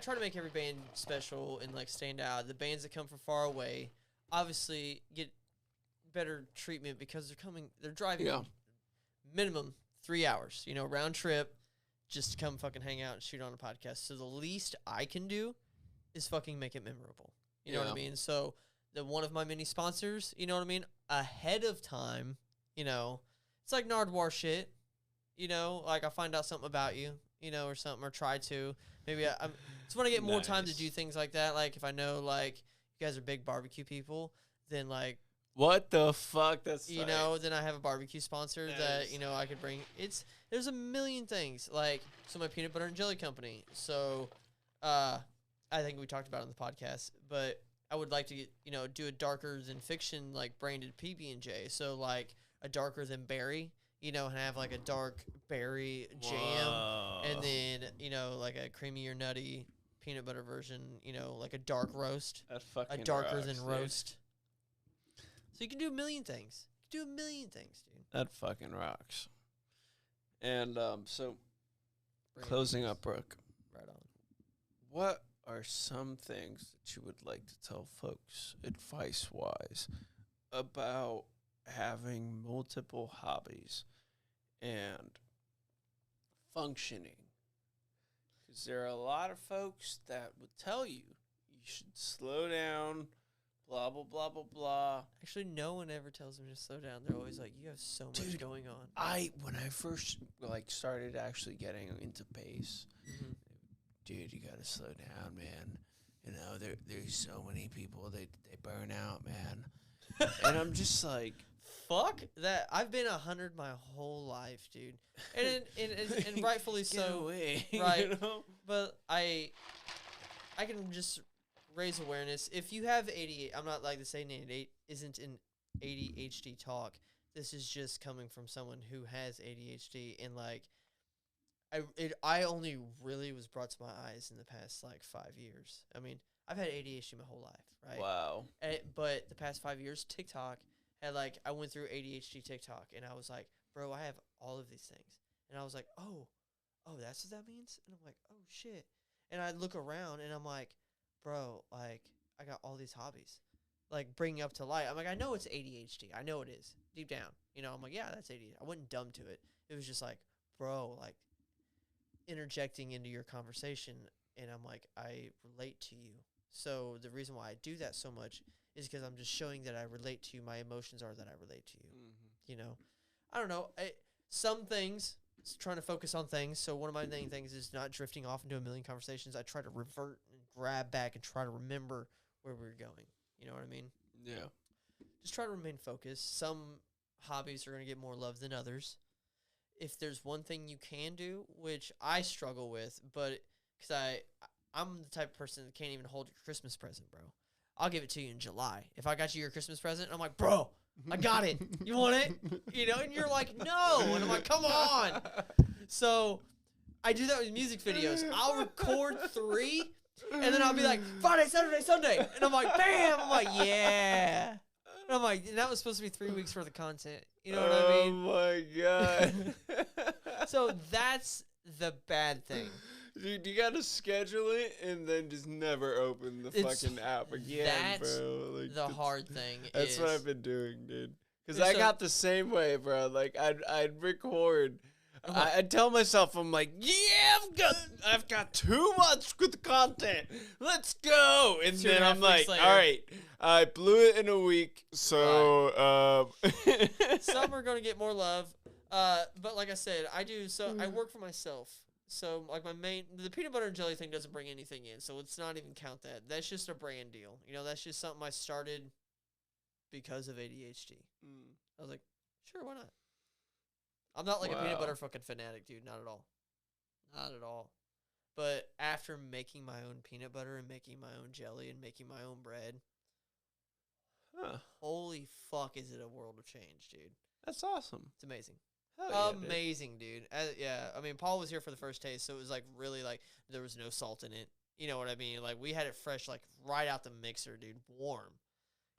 try to make every band special and like stand out. The bands that come from far away obviously get better treatment because they're driving minimum 3 hours, round trip just to come fucking hang out and shoot on a podcast. So the least I can do is fucking make it memorable. You know what I mean? So one of my many sponsors, you know what I mean? Ahead of time, it's like Nardwar shit, like I find out something about you, or something, or try to. Maybe it's when I get more time to do things like that. Like if I know, like, you guys are big barbecue people, then, like, what the fuck? That's then I have a barbecue sponsor that I could bring. There's a million things, like, so my peanut butter and jelly company. So, I think we talked about it on the podcast, but I would like to get, do a darker than fiction, like, branded PB&J. So, like, a darker than berry, and have, like, a dark berry jam. Whoa. And then, like, a creamy or nutty peanut butter version, like a dark roast. That fucking A darker rocks, than dude. roast. So you can do a million things. You can do a million things, dude. That fucking rocks. And so Bring it closing in. up, Brooke, Right on. what are some things that you would like to tell folks, advice-wise, about having multiple hobbies and functioning? Because there are a lot of folks that would tell you should slow down, blah, blah, blah, blah, blah. Actually, no one ever tells them to slow down. They're always like, you have so much Dude, going on. When I first, started actually getting into bass, Mm-hmm. dude, you gotta slow down, man. There's so many people, they burn out, man. And I'm just like, Fuck that. I've been 100 my whole life, dude. And rightfully get so. away, Right. But I can just raise awareness. If you have ADHD, I'm not like this isn't an ADHD talk. This is just coming from someone who has ADHD, and like I only really was brought to my eyes in the past like 5 years. I mean, I've had ADHD my whole life, right? wow. But the past 5 years, TikTok had I went through ADHD TikTok, and I was like, bro, I have all of these things, and I was like, oh, that's what that means, and I'm like, oh shit, and I look around, and I'm like, bro, like I got all these hobbies, like bringing up to light. I'm like, I know it's ADHD, I know it is deep down, I'm like, yeah, that's ADHD. I wasn't dumb to it. It was just like, bro, like interjecting into your conversation, and I'm like, I relate to you. So the reason why I do that so much is because I'm just showing that I relate to you. My emotions are that I relate to you. Mm-hmm. I don't know. Some things, trying to focus on things. So one of my main things is not drifting off into a million conversations. I try to revert and grab back and try to remember where we're going. You know what I mean? Yeah. Just try to remain focused. Some hobbies are going to get more love than others. If there's one thing you can do, which I struggle with, but because I'm the type of person that can't even hold your Christmas present, bro. I'll give it to you in July. If I got you your Christmas present, I'm like, bro, I got it. You want it? And you're like, no. And I'm like, come on. So I do that with music videos. I'll record 3, and then I'll be like, Friday, Saturday, Sunday. And I'm like, bam. I'm like, yeah. And I'm like, and that was supposed to be 3 weeks worth of content. You know what I mean? Oh, my God. So that's the bad thing. Dude, you gotta schedule it and then just never open the fucking app again, That's bro. Like, the hard thing. That's is, what I've been doing, dude. Because There's I a- got the same way, bro. Like, I'd record. I'm like- I'd tell myself, I'm like, yeah, I've got too much good content. Let's go. And Two and then a half I'm weeks like, later. all right, I blew it in a week, so Some are going to get more love. But like I said, I work for myself. So like the peanut butter and jelly thing doesn't bring anything in. So let's not even count that. That's just a brand deal. You know, that's just something I started because of ADHD. I was like, sure, why not? I'm not like a peanut butter fucking fanatic, dude. Not at all. Not at all. But after making my own peanut butter and making my own jelly and making my own bread, holy fuck, is it a world of change, dude. That's awesome. It's amazing. Hell yeah, amazing, dude. Yeah, I mean, Paul was here for the first taste, so it was like really like there was no salt in it. You know what I mean? Like we had it fresh, like right out the mixer, dude, warm,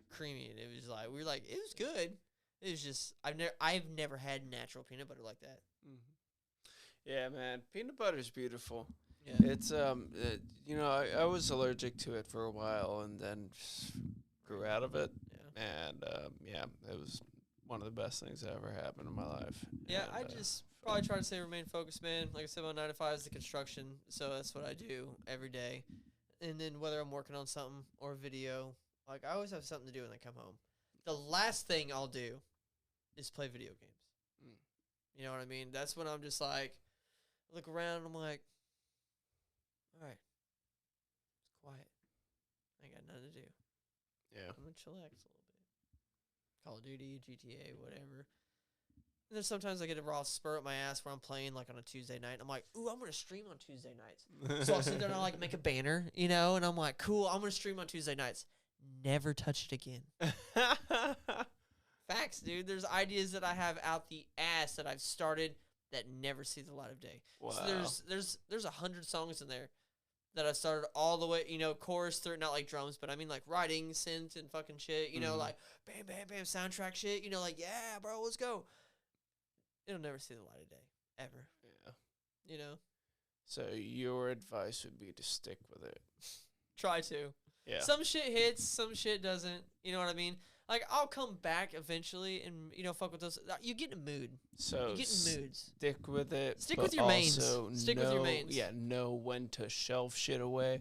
creamy, and it was like we were like it was good. It was just I've never had natural peanut butter like that. Yeah, man, peanut butter's beautiful. Yeah. It's you know, I was allergic to it for a while and then just grew out of it. Yeah. And yeah, it was one of the best things that ever happened in my life. Yeah, And, I just probably try to remain focused, man. Like I said, my 9 to 5 is the construction, so that's what I do every day. And then whether I'm working on something or a video, like I always have something to do when I come home. The last thing I'll do is play video games. You know what I mean? That's when I'm just like, look around and I'm like, all right, it's quiet. I ain't got nothing to do. yeah. I'm going to chillax a little bit. Call of Duty, GTA, whatever. And then sometimes I get a raw spur up my ass where I'm playing like on a Tuesday night. And I'm like, ooh, I'm going to stream on Tuesday nights. So I'll sit there and I'll like make a banner, you know, and I'm like, cool, I'm going to stream on Tuesday nights. Never touch it again. Facts, dude. There's ideas that I have out the ass that I've started that never see the light of day. Wow. So there's 100 songs in there that I started all the way, you know, chorus through, not like drums, but I mean like writing, synth, and fucking shit, you know, like bam, bam, bam, soundtrack shit, you know, like, yeah, bro, let's go. It'll never see the light of day, ever. Yeah. You know? So your advice would be to stick with it. Try to. Yeah. Some shit hits, some shit doesn't. You know what I mean? Like, I'll come back eventually and, you know, fuck with those. You get in a mood. So You get in moods. stick with it. Stick but with your mains. also Stick with your mains. Yeah, know when to shelf shit away.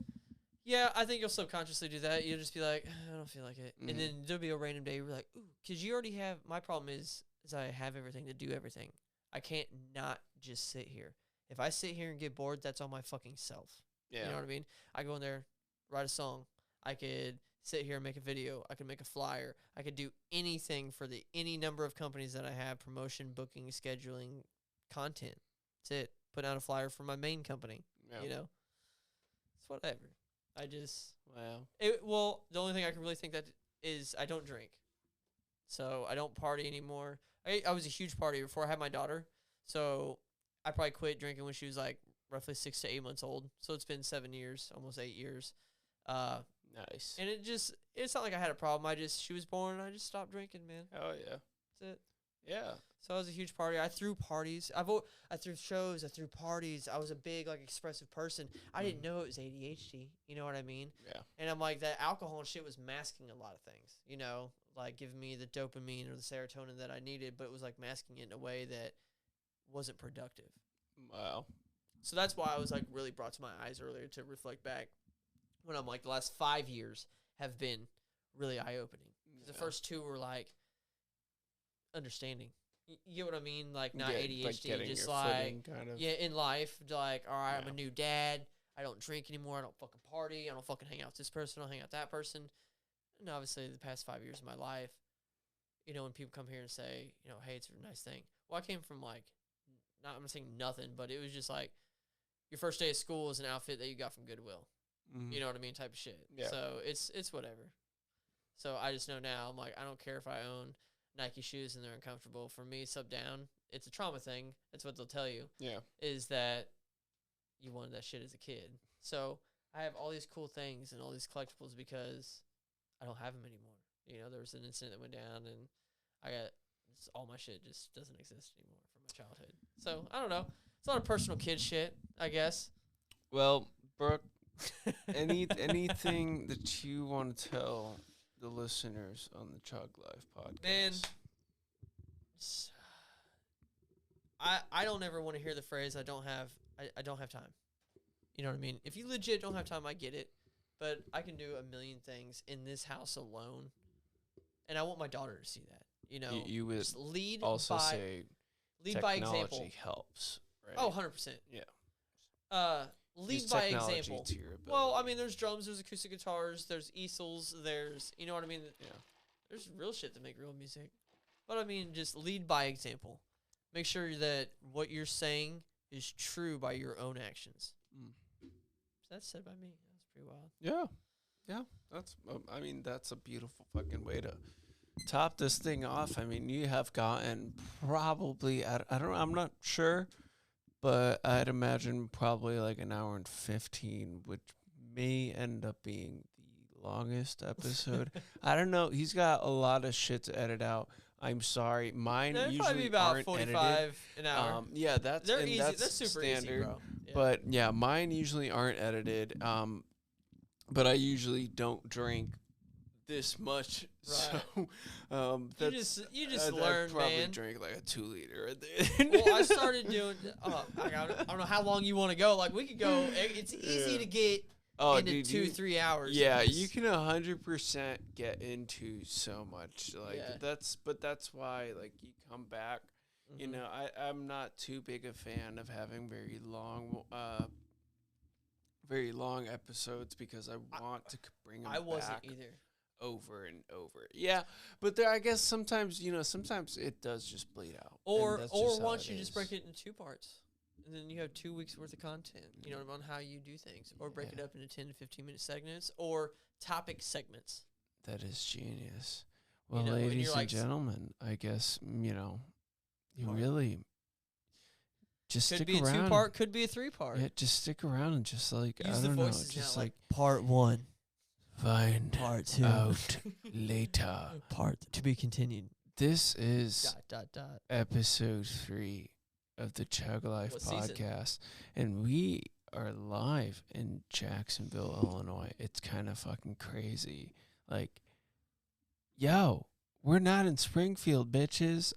Yeah, I think you'll subconsciously do that. You'll just be like, I don't feel like it. And then there'll be a random day where you're like, ooh, because you already have, my problem is I have everything to do everything. I can't not just sit here. If I sit here and get bored, that's on my fucking self. Yeah. You know what I mean? I go in there, write a song. I could sit here and make a video. I could make a flyer. I could do anything for any number of companies that I have, promotion, booking, scheduling, content. That's it. Put out a flyer for my main company. Yeah. You know? It's whatever. I just... Wow. Well, the only thing I can really think that is I don't drink. So I don't party anymore. I was a huge partier before I had my daughter. So I probably quit drinking when she was like roughly 6 to 8 months old. So it's been 7 years, almost 8 years. Nice. And it's not like I had a problem. She was born and I just stopped drinking, man. Oh yeah. That's it. Yeah. So I was a huge partier. I threw parties. I threw shows. I threw parties. I was a big, like, expressive person. I didn't know it was ADHD. You know what I mean? Yeah. And I'm like, that alcohol and shit was masking a lot of things, you know, like giving me the dopamine or the serotonin that I needed, but it was like masking it in a way that wasn't productive. Wow. So that's why I was like really brought to my eyes earlier to reflect back when I'm like the last 5 years have been really eye-opening. The first 2 were like understanding. You get what I mean? Like not ADHD, like just your like footing, kind of. yeah, in life, like all right, I'm a Yeah. new dad. I don't drink anymore. I don't fucking party. I don't fucking hang out with this person. I don't hang out with that person. And obviously, the past 5 years of my life, you know, when people come here and say, you know, hey, it's a nice thing. Well, I came from like, I'm not saying nothing, but it was just like your first day of school is an outfit that you got from Goodwill. You know what I mean? Type of shit. Yeah. So it's whatever. So I just know now, I'm like, I don't care if I own Nike shoes and they're uncomfortable. For me, sub down, it's a trauma thing. That's what they'll tell you. Yeah. Is that you wanted that shit as a kid. So I have all these cool things and all these collectibles because I don't have them anymore. You know, there was an incident that went down and all my shit just doesn't exist anymore from my childhood. So I don't know. It's a lot of personal kid shit, I guess. Well, Brooke, anything that you want to tell the listeners on the Chug Life podcast? Man, I don't ever want to hear the phrase I don't have time. You know what I mean? If you legit don't have time, I get it. But I can do a million things in this house alone. And I want my daughter to see that. You know, You would just lead also by say lead by example. technology helps, right? Oh, 100%. Yeah. Lead Use by technology example. to your ability. Well, I mean, there's drums, there's acoustic guitars, there's easels, there's, you know what I mean? Yeah. There's real shit to make real music. But I mean, just lead by example. Make sure that what you're saying is true by your own actions. That's said by me. That's pretty wild. Yeah. That's. I mean, that's a beautiful fucking way to top this thing off. I mean, you have gotten probably. I don't. I'm not sure, but I'd imagine probably like an hour and 15, which may end up being the longest episode. I don't know. He's got a lot of shit to edit out. I'm sorry. Mine It'd usually probably be about aren't 45 edited. an hour. Yeah, that's They're and easy. that's They're super standard. easy, bro. Yeah. But yeah, mine usually aren't edited. But I usually don't drink this much. Right. So, you just I'd learn, probably man. drink like a 2 liter. Well, I started doing. I don't know how long you want to go. Like we could go. It's easy to get into dude, 2-3 hours. Yeah, you can 100% get into so much. Like Yeah. that's why like you come back. You Mhm. know, I'm not too big a fan of having very long episodes because I want to bring them I wasn't back either. over and over. Yeah, but I guess sometimes it does just bleed out. Or and that's just how why don't it you just is. break it into 2 parts, and then you have 2 weeks worth of content. You know, on how you do things, or break it Yeah. up into 10 to 15 minute segments, or topic segments. That is genius. Well, know, and ladies you're and like- gentlemen, I guess you What? really just Could stick be a around. 2-part, could be a 3-part. Yeah, just stick around and just like Use I the don't know, voices just now, like part 1, find part 2, out later. part to be continued. This is Dot. episode 3 of the Chug Life What season? podcast, and we are live in Jacksonville, Illinois. It's kind of fucking crazy. Like, yo, we're not in Springfield, bitches.